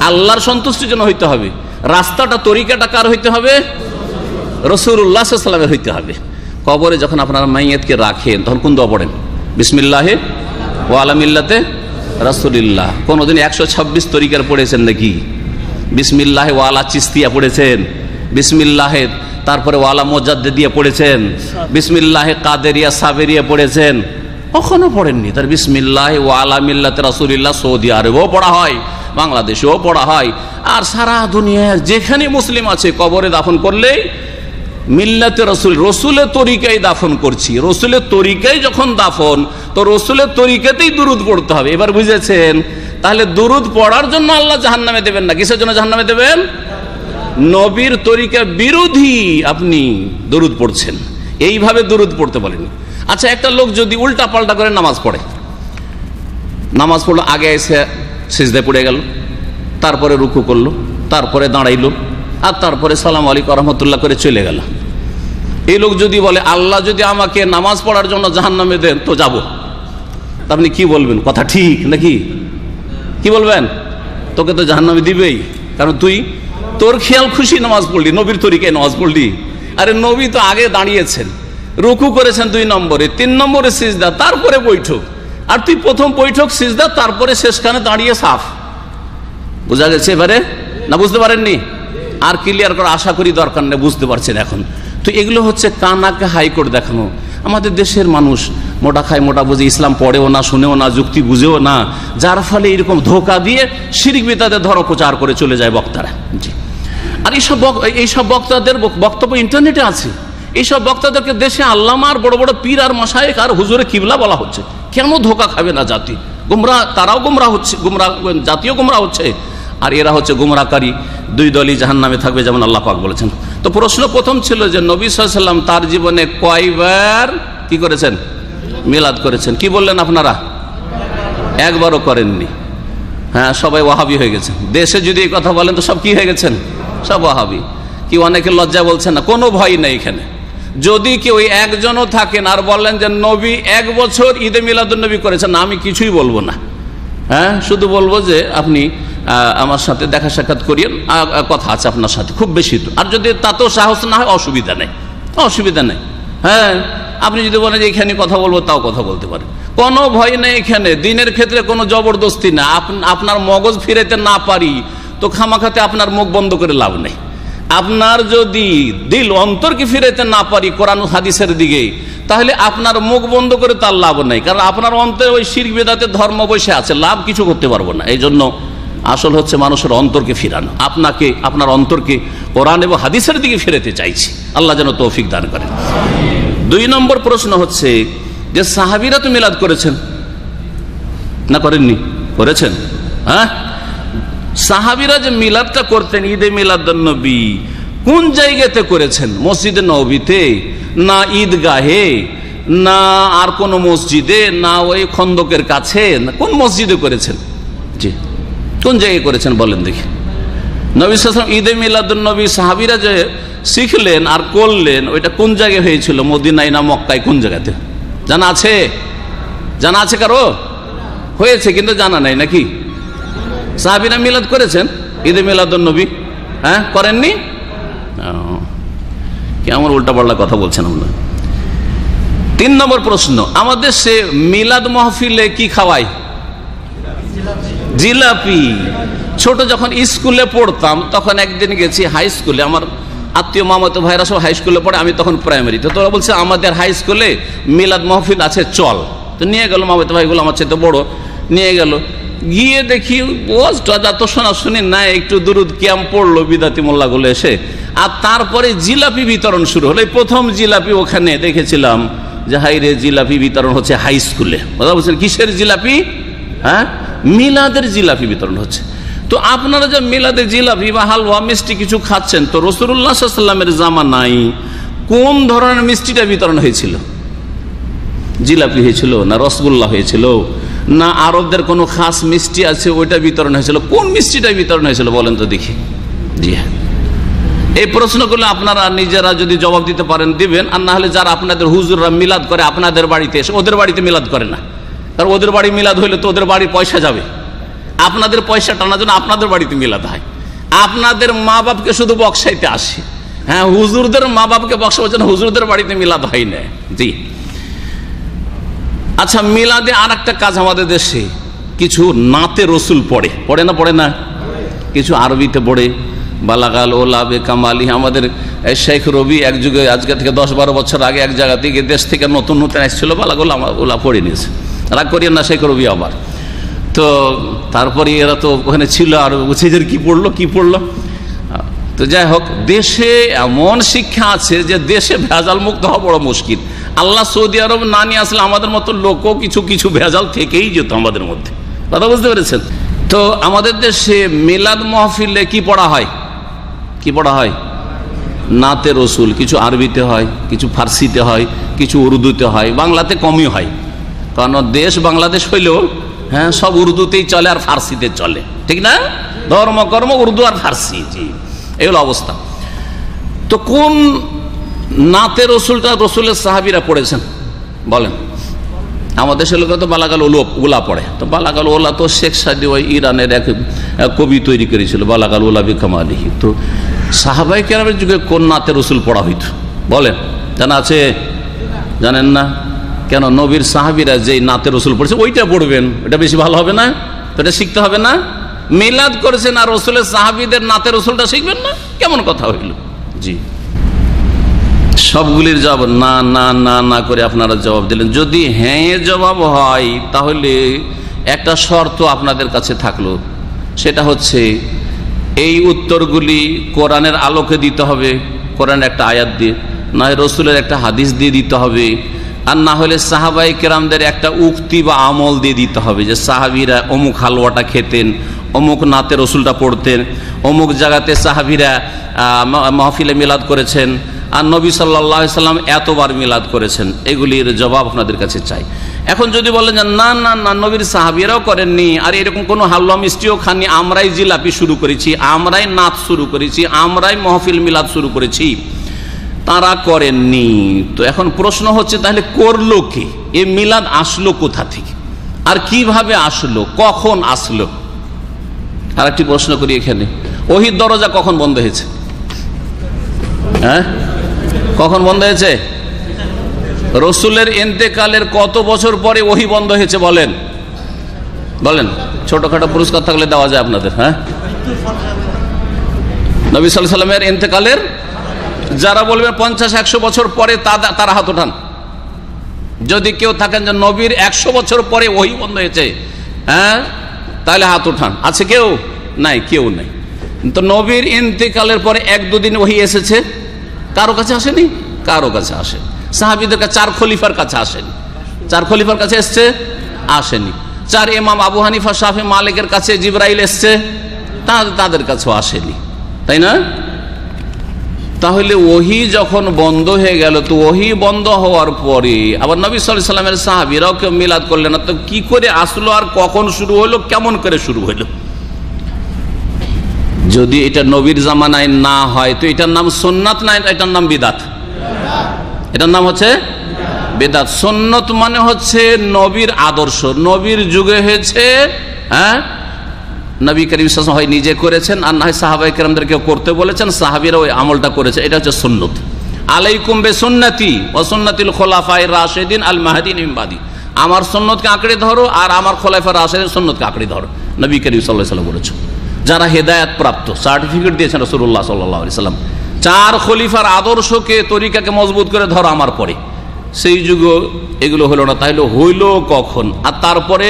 Speaker 4: আল্লাহর সন্তুষ্টির জন্য হইতে হবে। রাস্তাটা, তরিকাটা কার হইতে হবে? রাসূলুল্লাহ সাল্লাল্লাহু আলাইহি ওয়াসাল্লামের হইতে হবে। কবরে যখন আপনারা মাইয়াতকে রাখেন তখন কোন দোয়া পড়েন? বিসমিল্লাহে ওয়া আলা মিল্লাতে রাসূলিল্লাহ। কোনদিন 126 তরিকার পড়েছেন নাকি? বিসমিল্লাহে ওয়া আলা চিস্তিয়া পড়েছেন? বিসমিল্লাহে তারপরে ওয়ালা মুজাদ্দিদিয়া পড়েছেন? বিসমিল্লাহে কাদেরিয়া সাবেরিয়া পড়েছেন? কখনো পড়েননি। তার বিসমিল্লাহে ওয়া আলা মিল্লাতে রাসূলিল্লাহ সৌদি আরবেও পড়া হয়, বাংলাদেশেও পড়া হয়, আর সারা দুনিয়ার যেখানে মুসলিম আছে কবরে দাফন করলেই মিল্লাতে রসুল, রসুলের তরিকায় দাফন করছি। রসুলের তরিকায় যখন দাফন তো রসুলের তরিকাতেই দুরুদ পড়তে হবে। এবার বুঝেছেন? তাহলে দুরুদ পড়ার জন্য আল্লাহ জাহান্নামে দেবেন না। কিসের জন্য জাহান্নামে দেবেন? নবীর তরিকা বিরোধী আপনি দুরুদ পড়ছেন, এইভাবে দুরুদ পড়তে বলেন। আচ্ছা, একটা লোক যদি উল্টা পাল্টা করে নামাজ পড়ে, নামাজ পড়লো, আগে এসে সিজদায় পড়ে গেল, তারপরে রুকু করলো, তারপরে দাঁড়াইলো, আর তারপরে সালাম আলাইকুম রহমতুল্লাহ করে চলে গেল। এই লোক যদি বলে আল্লাহ যদি আমাকে নামাজ পড়ার জন্য জাহান্নামে দেন তো যাব, আপনি কি বলবেন? কথা ঠিক নাকি? কি বলবেন? তোকে তো জাহান্নামে দিবেই, কারণ তুই তোর খেয়াল খুশি নামাজ পড়লি, নবীর তরিকায় নামাজ পড়লি। আরে নবী তো আগে দাঁড়িয়েছেন, রুকু করেছেন 2 নম্বরে, 3 নম্বরে সিজদা, তারপরে বৈঠক, আর তুই প্রথম বৈঠক সিজদা, তারপরে শেষখানে দাঁড়িয়ে সাফ। বোঝা গেছে এবারে না? বুঝতে পারেননি? আর ক্লিয়ার করা আশা করি দরকার নেই, বুঝতে পারছেন এখন। তো এগুলো হচ্ছে কানাকে হাইকোর্ট দেখানো। আমাদের দেশের মানুষ মোটা খায় মোটা বুঝে, ইসলাম পড়েও না, শুনেও না, যুক্তি বুঝেও না, যার ফলে এরকম ধোকা দিয়ে শিরক বিদআতের ধর্ম প্রচার করে চলে যায় বক্তারা। জি, আর এইসব বক্তাদের বক্তব্য ইন্টারনেটে আছে। এইসব বক্তাদেরকে দেশে আল্লামা আর বড় বড় পীর আর মাশায়েখ আর হুজুরে কিবলা বলা হচ্ছে। কেন ধোকা খাবে না জাতি? গুমরা, তারাও গুমরা হচ্ছে, গুমরা জাতীয় গুমরা হচ্ছে, আর এরা হচ্ছে গুমরাকারী। 2 দলই জাহান্নামে থাকবে, যেমন আল্লাহ পাক বলেছেন। তো প্রশ্ন প্রথম ছিল যে নবী সাল্লাল্লাহু আলাইহি ওয়াসাল্লাম তার জীবনে কয়বার কি করেছেন? মিলাদ করেছেন। কি বললেন আপনারা? একবারও করেননি। হ্যাঁ, সবাই ওয়াহাবি হয়ে গেছেন। দেশে যদি এই কথা বলেন তো সব কি হয়ে গেছেন? সব ওয়াহাবি। কি অনেকে লজ্জা বলছেন না? কোনো ভয় নেই এখানে। যদি কেউ একজনও থাকেন আর বললেন যে নবী 1 বছর ঈদে মিলাদুন নবী করেছেন, আমি কিছুই বলবো না। হ্যাঁ, শুধু বলবো যে আপনি আমার সাথে দেখা সাক্ষাৎ করিয়েন, কথা আছে আপনার সাথে, খুব বেশি তো। আর যদি তাতেও সাহস না হয় অসুবিধা নেই, অসুবিধা নেই। হ্যাঁ, আপনি যদি বলেন যে এখানে কথা বলবো, তাও কথা বলতে পারেন, কোনো ভয় নেই এখানে। দিনের ক্ষেত্রে কোনো জবরদস্তি না। আপনার মগজ ফিরাইতে না পারি তো খামাখাতে আপনার মুখ বন্ধ করে লাভ নেই। আপনার যদি দিল অন্তরকে ফিরাইতে না পারি কোরআন হাদিসের দিকে, তাহলে আপনার মুখ বন্ধ করে তার লাভ নেই, কারণ আপনার অন্তরে ওই শিরক বিদআতের ধর্ম বসে আছে, লাভ কিছু করতে পারবো না। এই জন্য আসল হচ্ছে মানুষের অন্তরকে ফিরানো। আপনাকে, আপনার অন্তরকে কোরআন এবং হাদিসের দিকে ফিরাতে চাইছি, আল্লাহ যেন তৌফিক দান করেন। 2 নম্বর প্রশ্ন হচ্ছে যে সাহাবীরা তো মিলাদ করেছেন না করেননি? করেছেন। হ্যাঁ, সাহাবীরা যে মিলাদটা করতেন, ঈদে মিলাদুন নবী, কোন জায়গাতে করেছেন? মসজিদে নববীতে, না ঈদগাহে, না আর কোন মসজিদে, না ওই খন্দকের কাছে, না কোন মসজিদে করেছেন? জি, কোন জায়গায় করেছেন বলেন দেখি। নবী সাল্লাল্লাহু আলাইহি ওয়াসাল্লাম ঈদে মিলাদুন নবী সাহাবীরা যে শিখলেন আর করলেন, ওইটা কোন জায়গায় হয়েছিল? মদিনায় না মক্কায়? কোন জায়গাতে জানা আছে? জানা আছে কারো? হয়েছে কিন্তু জানা নাই নাকি? সাহাবীরা মিলাদ করেছেন, ঈদে মিলাদুন নবী? হ্যাঁ, করেননি? কেমন উল্টা পাল্টা কথা বলছেন আমরা। 3 নম্বর প্রশ্ন, আমাদের সে মিলাদ মাহফিলে কি খাওয়ায়? জিলাপি। ছোট যখন স্কুলে পড়তাম তখন একদিন গেছি হাই স্কুলে, আমার আত্মীয় মামাতো ভাইরা সব হাই স্কুলে পড়ে, আমি তখন প্রাইমারিতে। তোরা বলছে আমাদের হাই স্কুলে মিলাদ মাহফিল আছে, চল। তো নিয়ে গেল, মামাতো ভাইগুলো আমার চেয়ে বড়, নিয়ে গেল। গিয়ে দেখি ওয়াজটা যত শোনাশুনি না, একটু দুরুদ কিয়াম পড়লো বিদাতি মোল্লাগুলো এসে, আর তারপরে জিলাপি বিতরণ শুরু হলো। এই প্রথম জিলাপি ওখানে দেখেছিলাম যে হাইরে জিলাপি বিতরণ হচ্ছে হাই স্কুলে। কথা বলছেন কিসের জিলাপি? হ্যাঁ, মিলাদের জিলাপি বিতরণ হচ্ছে। তো আপনারা যে মিলাদের জিলাপি বা হালুয়া মিষ্টি কিছু খাচ্ছেন, তো রাসূলুল্লাহ সাল্লাল্লাহু আলাইহি ওয়াসাল্লামের জামানায় কোন ধরনের মিষ্টিটা বিতরণ হয়েছিল? জিলাপি হয়েছিল না রসগোল্লা হয়েছিল না আরবদের কোনো খাস মিষ্টি আছে ওইটা বিতরণ হয়েছিল? কোন মিষ্টিটা বিতরণ হয়েছিল বলেন তো দেখি। জি হ্যাঁ, এই প্রশ্নগুলো আপনারা নিজেরা যদি জবাব দিতে পারেন দিবেন, আর না হলে যারা আপনাদের হুজুররা মিলাদ করে আপনাদের বাড়িতে এসে, ওদের বাড়িতে মিলাদ করে না, কারণ ওদের বাড়ি মিলাদ হইলে তো ওদের বাড়ির পয়সা যাবে। আপনাদের পয়সা টানার জন্য আপনাদের বাড়িতে মিলাদ হয়। আপনাদের মা বাপকে শুধু বক্সাইতে আসে, হ্যাঁ, হুজুরদের মা বাপকে বক্সাবার জন্য হুজুরদের বাড়িতে মিলাদ হয় না। জি আচ্ছা, মিলাদে আর একটা কাজ আমাদের দেশে, কিছু নাতে রসুল পড়ে, পড়ে না পড়ে না? কিছু আরবিতে পড়ে, বালাগাল ওলা বে কামালি। আমাদের শেখ রবি এক যুগে, আজকে থেকে 10-12 বছর আগে এক জায়গা থেকে দেশ থেকে নতুন নতুন এসেছিল, বালাগাল ওলা পড়ে নিয়েছে। রাগ করিয়েন না শেখ রবি আবার। তো তারপরে এরা তো ওখানে ছিল, আর বুঝেদের কি পড়লো কি পড়লো। তো যাই হোক, দেশে এমন শিক্ষা আছে যে দেশে ভেজাল মুক্ত হওয়া বড় মুশকিল। আল্লাহ সৌদি আরব না নিয়ে আসলে আমাদের মতো লোকও কিছু কিছু ভেজাল থেকেই যেত আমাদের মধ্যে। কথা বুঝতে পেরেছেন? তো আমাদের দেশে মিলাদ মাহফিলে কি পড়া হয়? কি পড়া হয়? নাতে রসুল। কিছু আরবিতে হয়, কিছু ফার্সিতে হয়, কিছু উর্দুতে হয়, বাংলাতে কমই হয়। কারণ দেশ বাংলাদেশ হইলেও হ্যাঁ সব উর্দুতেই চলে আর ফার্সিতে চলে, ঠিক না? ধর্মকর্ম উর্দু আর ফার্সি। জি, এগুলো অবস্থা। তো কোন নাতে রসুলটা রসুলের সাহাবীরা পড়েছেন বলেন? আমাদের দেশের লোক তো বালাগাল ওলা পড়ে। তো বালাগাল ওলা তো শেখ সাদি ওই ইরানের এক কবি তৈরি করেছিল, বালাগাল ওলা বি কামালিহি। তো সাহাবাই কেরামের যুগে কোন নাতে রসুল পড়া হইত বলেন? জানা আছে? জানেন না? কেন? নবীর সাহাবীরা যেই নাতে রসুল পড়েছে ওইটা পড়বেন, ওটা বেশি ভালো হবে না? তো এটা শিখতে হবে না? মিলাদ করেছেন আর রসুলের সাহাবীদের নাতে রসুলটা শিখবেন না? কেমন কথা হইল? জি, সবগুলির জবাব না না না না করে আপনারা জবাব দিলেন। যদি হ্যাঁ জবাব হয় তাহলে একটা শর্ত আপনাদের কাছে থাকলো, সেটা হচ্ছে এই উত্তরগুলি কোরআনের আলোকে দিতে হবে, কোরআনের একটা আয়াত দিয়ে, না হয় রসুলের একটা হাদিস দিয়ে দিতে হবে, আর না হলে সাহাবাই কেরামদের একটা উক্তি বা আমল দিয়ে দিতে হবে যে সাহাবীরা অমুক হালুয়াটা খেতেন, অমুক নাতে রসুলটা পড়তেন, অমুক জায়গাতে সাহাবীরা মাহফিলে মিলাদ করেছেন, আর নবী সাল্লাল্লাহু আলাইহি সাল্লাম এতবার মিলাদ করেছেন। এগুলির জবাব আপনাদের কাছে চাই। এখন যদি বলেন যে না না না নবীর সাহাবীরাও করেননি, আর এরকম কোনো হালুয়া মিষ্টিও খাননি, আমরাই জিলাপি শুরু করেছি, আমরাই নাচ শুরু করেছি, আমরাই মাহফিল মিলাদ শুরু করেছি, তারা করেননি। তো এখন প্রশ্ন হচ্ছে তাহলে করলো কে? এই মিলাদ আসলো কোথা থেকে, আর কিভাবে আসলো, কখন আসলো? আর একটি প্রশ্ন করি এখানে, ওহীর দরজা কখন বন্ধ হয়েছে? হ্যাঁ, কখন বন্ধ হয়েছে? রসুলের ইন্তেকালের কত বছর পরে ওহী বন্ধ হয়েছে বলেন? বলেন, ছোটখাটো পুরস্কার থাকলে দেওয়া যায় আপনাদের। হ্যাঁ, নবী সাল্লাল্লাহু আলাইহি সাল্লামের ইন্তেকালের যারা বলবেন 50-100 বছর পরে, তারা হাত ওঠান। যদি কেউ থাকেন যে নবীর 100 বছর পরে ওহী বন্ধ হয়েছে, হ্যাঁ, তাহলে হাত ওঠান। আছে কেউ? নাই, কেউ নাই। তো নবীর ইন্তেকালের পরে 1-2 দিন ওহী এসেছে, কারো কাছে আসেনি? কারো কাছে আসে। সাহাবীদের কাছে 4 খলিফার কাছে আসেনি। 4 খলিফার কাছে এসছে? আসেনি। 4 ইমাম আবু হানিফা, শাফি, মালিকের কাছে জিবরাইল এসছে, তাদের কাছেও আসেনি, তাই না? তাহলে ওহী যখন বন্ধ হয়ে গেল, তো ওহী বন্ধ হওয়ার পরে আবার নবী সাল্লাল্লাহু আলাইহি সাল্লামের সাহাবীরাও কেউ মিলাদ করলেন না, তো কি করে আসলো আর কখন শুরু হলো, কেমন করে শুরু হলো? যদি এটা নবীর জামানায় না হয় তো এটার নাম সুন্নাত না, এটার নাম বিদআত? এটার নাম হচ্ছে বিদআত। সুন্নাত মানে হচ্ছে নবীর আদর্শ, নবীর যুগে হয়েছে, হ্যাঁ, নবী করিম সাল্লাল্লাহু আলাইহি ওয়াসাল্লাম হয় নিজে করেছেন, আর না হয় সাহাবায়ে কেরামদেরকে করতে বলেছেন, সাহাবীরা ওই আমলটা করেছে, এটা হচ্ছে সুন্নাত। আলাইকুম বিসুন্নতি ওয়া সুন্নাতিল খুলাফায়ে রাশিদিন আল মাহদিন মিন বাদি। আমার সুন্নতকে আঁকড়ে ধরো আর আমার খোলাফায়ে রাশিদিন সুন্নতকে আঁকড়ে ধরো, নবী করিম সাল্লাল্লাহু আলাইহি ওয়াসাল্লাম বলেছেন। যারা হেদায়েত প্রাপ্ত, সার্টিফিকেট দিয়েছেন রাসূলুল্লাহ সাল্লাল্লাহু আলাইহি ওয়াসাল্লাম, 4 খলিফার আদর্শকে, তরিকাকে মজবুত করে ধরো আমার পরে। সেই যুগে এগুলো হলো না, তাহলে হইল কখন? আর তারপরে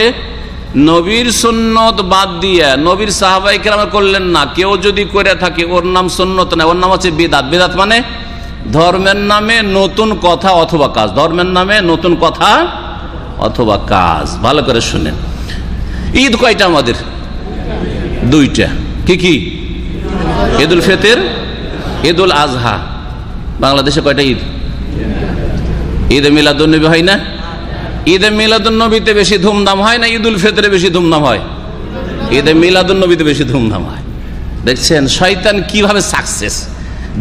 Speaker 4: নবীর সুন্নত বাদ দিয়ে নবীর সাহাবায়ে কেরাম করলেন না, কেউ যদি করে থাকে ওর নাম সুন্নত না, ওর নাম হচ্ছে বিদআত। বিদআত মানে ধর্মের নামে নতুন কথা অথবা কাজ, ধর্মের নামে নতুন কথা অথবা কাজ। ভালো করে শুনেন, ঈদ কয়টা আমাদের? দুইটা। কি কি? ঈদুল ফিতর, ঈদুল আজহা। বাংলাদেশে কয়টা ঈদ? ঈদে মিলাদুন্নবী হয় না? ঈদে মিলাদুন্নবীতে বেশি ধুমধাম হয় না ঈদুল ফিতরে বেশি ধুমধাম হয়? ঈদে মিলাদুন্নবীতে বেশি ধুমধাম হয়। দেখছেন শয়তান কিভাবে সাকসেস,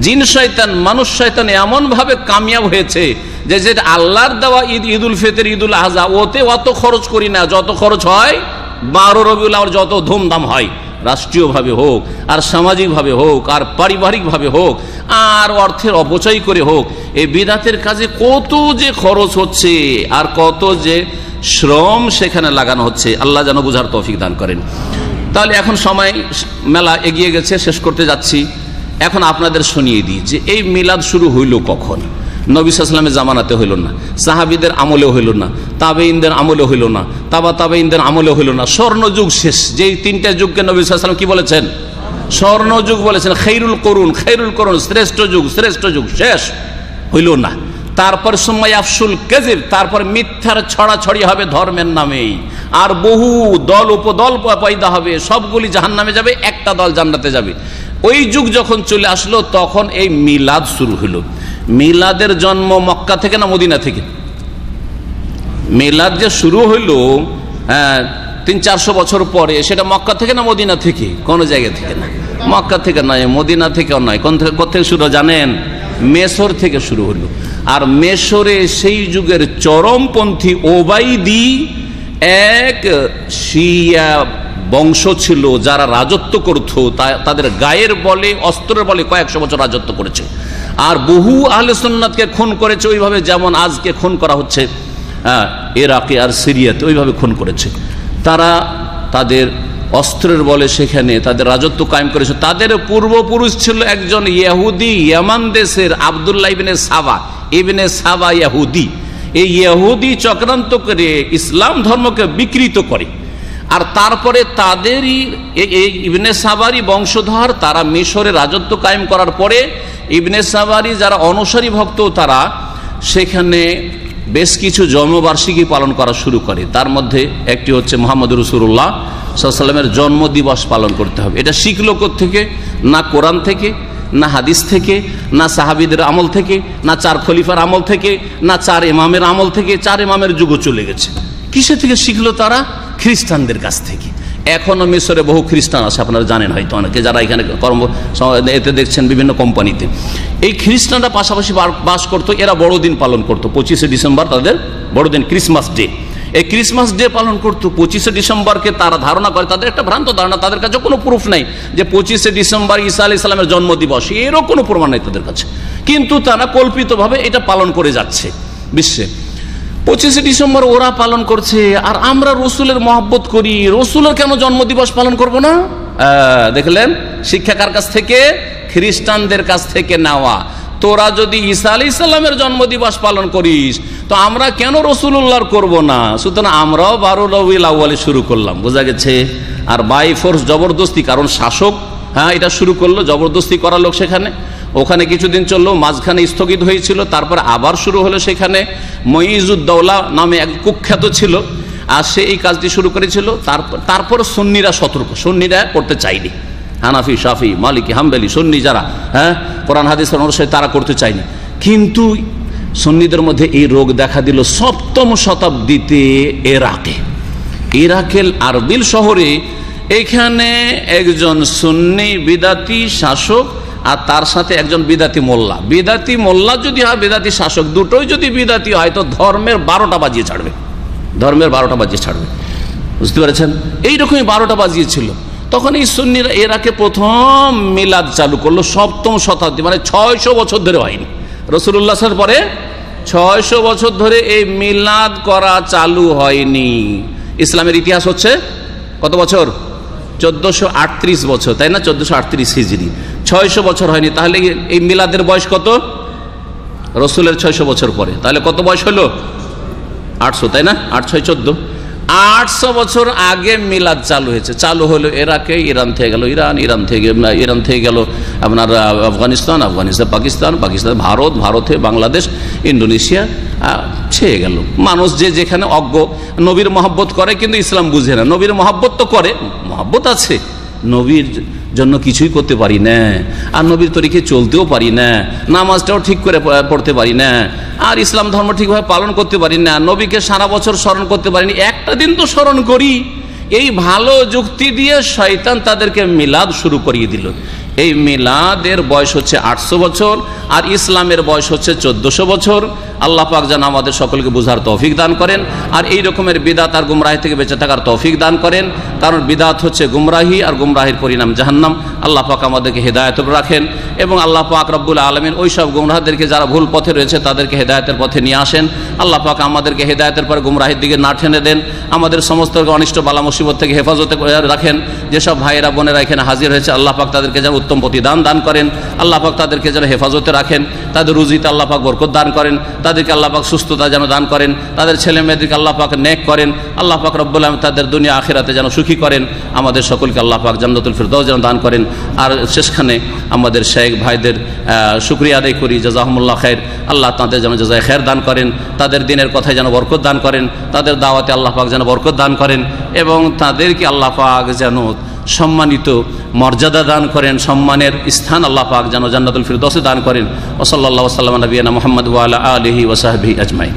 Speaker 4: জিন শয়তান মানুষ শয়তান এমন ভাবে কামিয়াব হয়েছে যে যেটা আল্লাহর দেওয়া ঈদ, ঈদুল ফিতর, ঈদুল আজহা, ওতে অত খরচ করি না যত খরচ হয় 12 রবিউল আউয়াল, যত ধুমধাম হয় রাষ্ট্রীয়ভাবে হোক আর সামাজিকভাবে হোক আর পারিবারিকভাবে হোক আর অর্থের অপচয় করে হোক, এই বিদআতের কাজে কত যে খরচ হচ্ছে আর কত যে শ্রম সেখানে লাগানো হচ্ছে। আল্লাহ যেন বুঝার তৌফিক দান করেন। তাহলে এখন সময় মেলা এগিয়ে গেছে, শেষ করতে যাচ্ছি। এখন আপনাদের শুনিয়ে দিই যে এই মিলাদ শুরু হইল কখন। নবী সাল্লাল্লাহু আলাইহি ওয়াসাল্লামের জামানাতে হইল না, সাহাবীদের আমলে হইল না, তাবেঈনদের আমলে হইল না, তাবেঈনদের আমলে হইল না। স্বর্ণযুগ শেষ। যেই তিনটা যুগকে নবী সাল্লাল্লাহু আলাইহি ওয়াসাল্লাম কি বলেছেন? স্বর্ণযুগ বলেছেন। খায়রুল করুন, শ্রেষ্ঠ যুগ শেষ হইল না। তারপর সময় আফসুল কাযিব, তারপর মিথ্যার ছড়াছড়ি হবে ধর্মের নামেই, আর বহু দল উপদল পয়দা হবে, সবগুলি জাহান্নামে যাবে, একটা দল জান্নাতে যাবে। ওই যুগ যখন চলে আসলো তখন এই মিলাদ শুরু হলো। মিলাদের জন্ম মক্কা থেকে না মদিনা থেকে? মিলাদ যে শুরু হইলো 300-400 বছর পরে, সেটা মক্কা থেকে না মদিনা থেকে? কোন জায়গা থেকে না, মক্কা থেকে নয়, মদিনা থেকেও নয়। কোথেকে শুরু জানেন? মেসর থেকে শুরু হলো। আর মেসরে সেই যুগের চরমপন্থী ওবাইদি এক শিয়া বংশ ছিল যারা রাজত্ব করত, তাদের গায়ের বলে অস্ত্রের বলে কয়েকশো বছর রাজত্ব করেছে, আর বহু আহলে সুন্নাতকে খুন করেছে ওইভাবে যেমন আজকে খুন করা হচ্ছে ইরাকে আর সিরিয়াতে, ওইভাবে খুন করেছে। তারা তাদের অস্ত্রের বলে সেখানে তাদের রাজত্ব কায়েম করেছে। তাদের পূর্বপুরুষ ছিল একজন ইহুদি, ইয়ামান দেশের আব্দুল্লাহ ইবনে সাবা ইহুদি। এই ইহুদি চক্রান্ত করে ইসলাম ধর্মকে বিকৃত করে, আর তারপরে তাদেরই ইবনে সাবারি বংশধর তারা মিশরে রাজত্ব কায়েম করার পরে ইবনে সাবারি যারা অনুসারী ভক্ত তারা সেখানে বেশ কিছু জন্মবার্ষিকী পালন করা শুরু করে। তার মধ্যে একটি হচ্ছে মুহাম্মদ রাসূলুল্লাহ সাল্লাল্লাহু আলাইহি ওয়াসাল্লামের জন্ম দিবস পালন করতে হবে। এটা শিখলো কোত্থেকে? না কোরআন থেকে, না হাদিস থেকে, না সাহাবীদের আমল থেকে, না 4 খলিফার আমল থেকে, না 4 ইমামের আমল থেকে। 4 ইমামের যুগও চলে গেছে। কিসে থেকে শিখলো তারা? খ্রিস্টানদের কাছ থেকে। এখনো মিশরে বহু খ্রিস্টান আছে, আপনারা জানেন হয়তো অনেকে, যারা এখানে এতে দেখছেন বিভিন্ন কোম্পানিতে। এই খ্রিস্টানরা পাশাপাশি বাস করতো। এরা বড়দিন পালন করতো 25শে ডিসেম্বর, তাদের বড়দিন ক্রিসমাস ডে। এই ক্রিসমাস ডে পালন করতো 25শে ডিসেম্বরকে তারা ধারণা করে, তাদের একটা ভ্রান্ত ধারণা, তাদের কাছে কোনো প্রুফ নাই যে 25শে ডিসেম্বর ঈসা আলাইহিস সালামের জন্মদিবস, এরও কোনো প্রমাণ নেই তাদের কাছে, কিন্তু তারা কল্পিতভাবে এটা পালন করে যাচ্ছে বিশ্বে। 25শে ডিসেম্বর ওরা পালন করছে, আর আমরা রসুলের মহব্বত করি, রসুলের কেন জন্মদিবস পালন করব না? দেখলেন শিক্ষা কার কাছ থেকে? খ্রিস্টানদের কাছ থেকে নেওয়া। তোরা যদি ঈসা আলাইহিস সালামের জন্মদিবস পালন করিস তো আমরা কেন রসুলুল্লাহর করব না? সুতরাং আমরাও 12 রবিউল আউয়ালে শুরু করলাম, বোঝা গেছে। আর বাই ফোর্স, জবরদস্তি, কারণ শাসক এটা শুরু করলো, জবরদস্তি করা লোক সেখানে। ওখানে কিছুদিন চললো, মাঝখানে স্থগিত হয়েছিল, তারপর আবার শুরু হলো। সেখানে মুইজুদ্দৌলা নামে এক কুখ্যাত ছিল, আর সে এই কাজটি শুরু করেছিল। তারপর সুন্নিরা সতর্ক, সুন্নিরা করতে চায়নি। হানাফি, শাফি, মালিকি, হাম্বলি, সুন্নি যারা কোরআন হাদিসের অনুসারী তারা করতে চায়নি। কিন্তু সুন্নিদের মধ্যে এই রোগ দেখা দিল 7ম শতাব্দীতে ইরাকের আরবিল শহরে। এখানে একজন সুন্নি বিদাতি শাসক আর তার সাথে একজন বিদাতি মোল্লা। বিদাতি মোল্লা যদি হয়, বিদাতি শাসক, দুটোই যদি বিদাতি হয় তো ধর্মের 12টা বাজিয়ে ছাড়বে, ধর্মের 12টা বাজিয়ে ছাড়বে, বুঝতে পেরেছেন? এইরকমই 12টা বাজিয়েছিল। তখন এই সুন্নিরা ইরাকে প্রথম মিলাদ চালু করলো 7ম শতাব্দী, মানে 600 বছর ধরে হয়নি। রাসূলুল্লাহ সাল্লাল্লাহু আলাইহি ওয়াসাল্লামের পরে 600 বছর ধরে এই মিলাদ করা চালু হয়নি। ইসলামের ইতিহাস হচ্ছে কত বছর? 1438 বছর, তাই না? 1438 হিজরি, 600 বছর হয়নি। তাহলে এই মিলাদের বয়স কত? রসুলের 600 বছর পরে, তাহলে কত বয়স হলো? 800, তাই না? 8 6 14। 800 বছর আগে মিলাদ চালু হয়েছে। চালু হলো ইরাকে, ইরান থেকে গেল ইরান, ইরান থেকে গেল আপনার আফগানিস্তান, পাকিস্তান, ভারত, ভারতে বাংলাদেশ, ইন্দোনেশিয়া ছেয়ে গেল। মানুষ যে যেখানে অজ্ঞ, নবীর মহব্বত করে কিন্তু ইসলাম বুঝে না। নবীর মহব্বত তো করে, মহব্বত আছে, নবীর জন্য কিছুই করতে পারি না, আর নবীর তরিকে চলতেও পারি না, নামাজটাও ঠিক করে পড়তে পারি না, আর ইসলাম ধর্ম ঠিকভাবে পালন করতে পারি না, নবীকে সারা বছর স্মরণ করতে পারিনি, একটা দিন তো স্মরণ করি। এই ভালো যুক্তি দিয়ে শয়তান তাদেরকে মিলাদ শুরু করিয়ে দিল। এই মিলাদের বয়স হচ্ছে 800 বছর, আর ইসলামের বয়স হচ্ছে 1400 বছর। আল্লাহ পাক যেন আমাদের সকলকে বুঝার তৌফিক দান করেন, আর এই রকমের বিদাত আর গুমরাহি থেকে বেঁচে থাকার তৌফিক দান করেন। কারণ বিদাত হচ্ছে গুমরাহি, আর গুমরাহির পরিণাম জাহান্নাম। আল্লাহ পাক আমাদেরকে হেদায়েত রাখেন, এবং আল্লাহ পাক রব্বুল আলামিন ওই সব গুমরাহদেরকে যারা ভুল পথে রয়েছে তাদেরকে হেদায়েতের পথে নিয়ে আসেন। আল্লাহ পাক আমাদেরকে হেদায়েতের পর গুমরাহির দিকে না ঠেনে দেন। আমাদের সমস্ত অনিষ্ট বালা মুসিবত থেকে হেফাজতে রাখেন। যেসব ভাইয়েরা বোনেরা এখানে হাজির হয়েছে, আল্লাহ পাক তাদেরকে যেন উত্তম প্রতিদান দান করেন। আল্লাহ পাক তাদেরকে যেন হেফাজতে রাখেন। তাদের রুজিতে আল্লাহ পাক বরকত দান করেন। তাদেরকে আল্লাহ পাক সুস্থতা যেন দান করেন। তাদের ছেলে মেয়েদেরকে আল্লাহ পাক নেক করেন। আল্লাহ পাক রব্বুল আলামিন তাদের দুনিয়া আখিরাতে যেন সুখী করেন। আমাদের সকলকে আল্লাহ পাক জান্নাতুল ফিরদাউস যেন দান করেন। আর শেষখানে আমাদের শেখ ভাইদের শুকরিয়া আদায় করি, জাযাহুমুল্লাহ খায়র। আল্লাহ তাদের যেন জাযায়ে খায়র দান করেন, তাদের দিনের কথায় যেন বরকত দান করেন, তাদের দাওয়াতে আল্লাহ পাক যেন বরকত দান করেন, এবং তাদেরকে আল্লাহ পাক যেন সম্মানিত মর্যাদা দান করেন, সম্মানের স্থান আল্লাহ পাক যেন জান্নাতুল ফিরদাউসে দান করেন। ওয়া সাল্লাল্লাহু ওয়া সাল্লামা নবিয়ানা মুহাম্মদ ওয়া আলা আলিহি ওয়া সাহবিহি আজমাইন।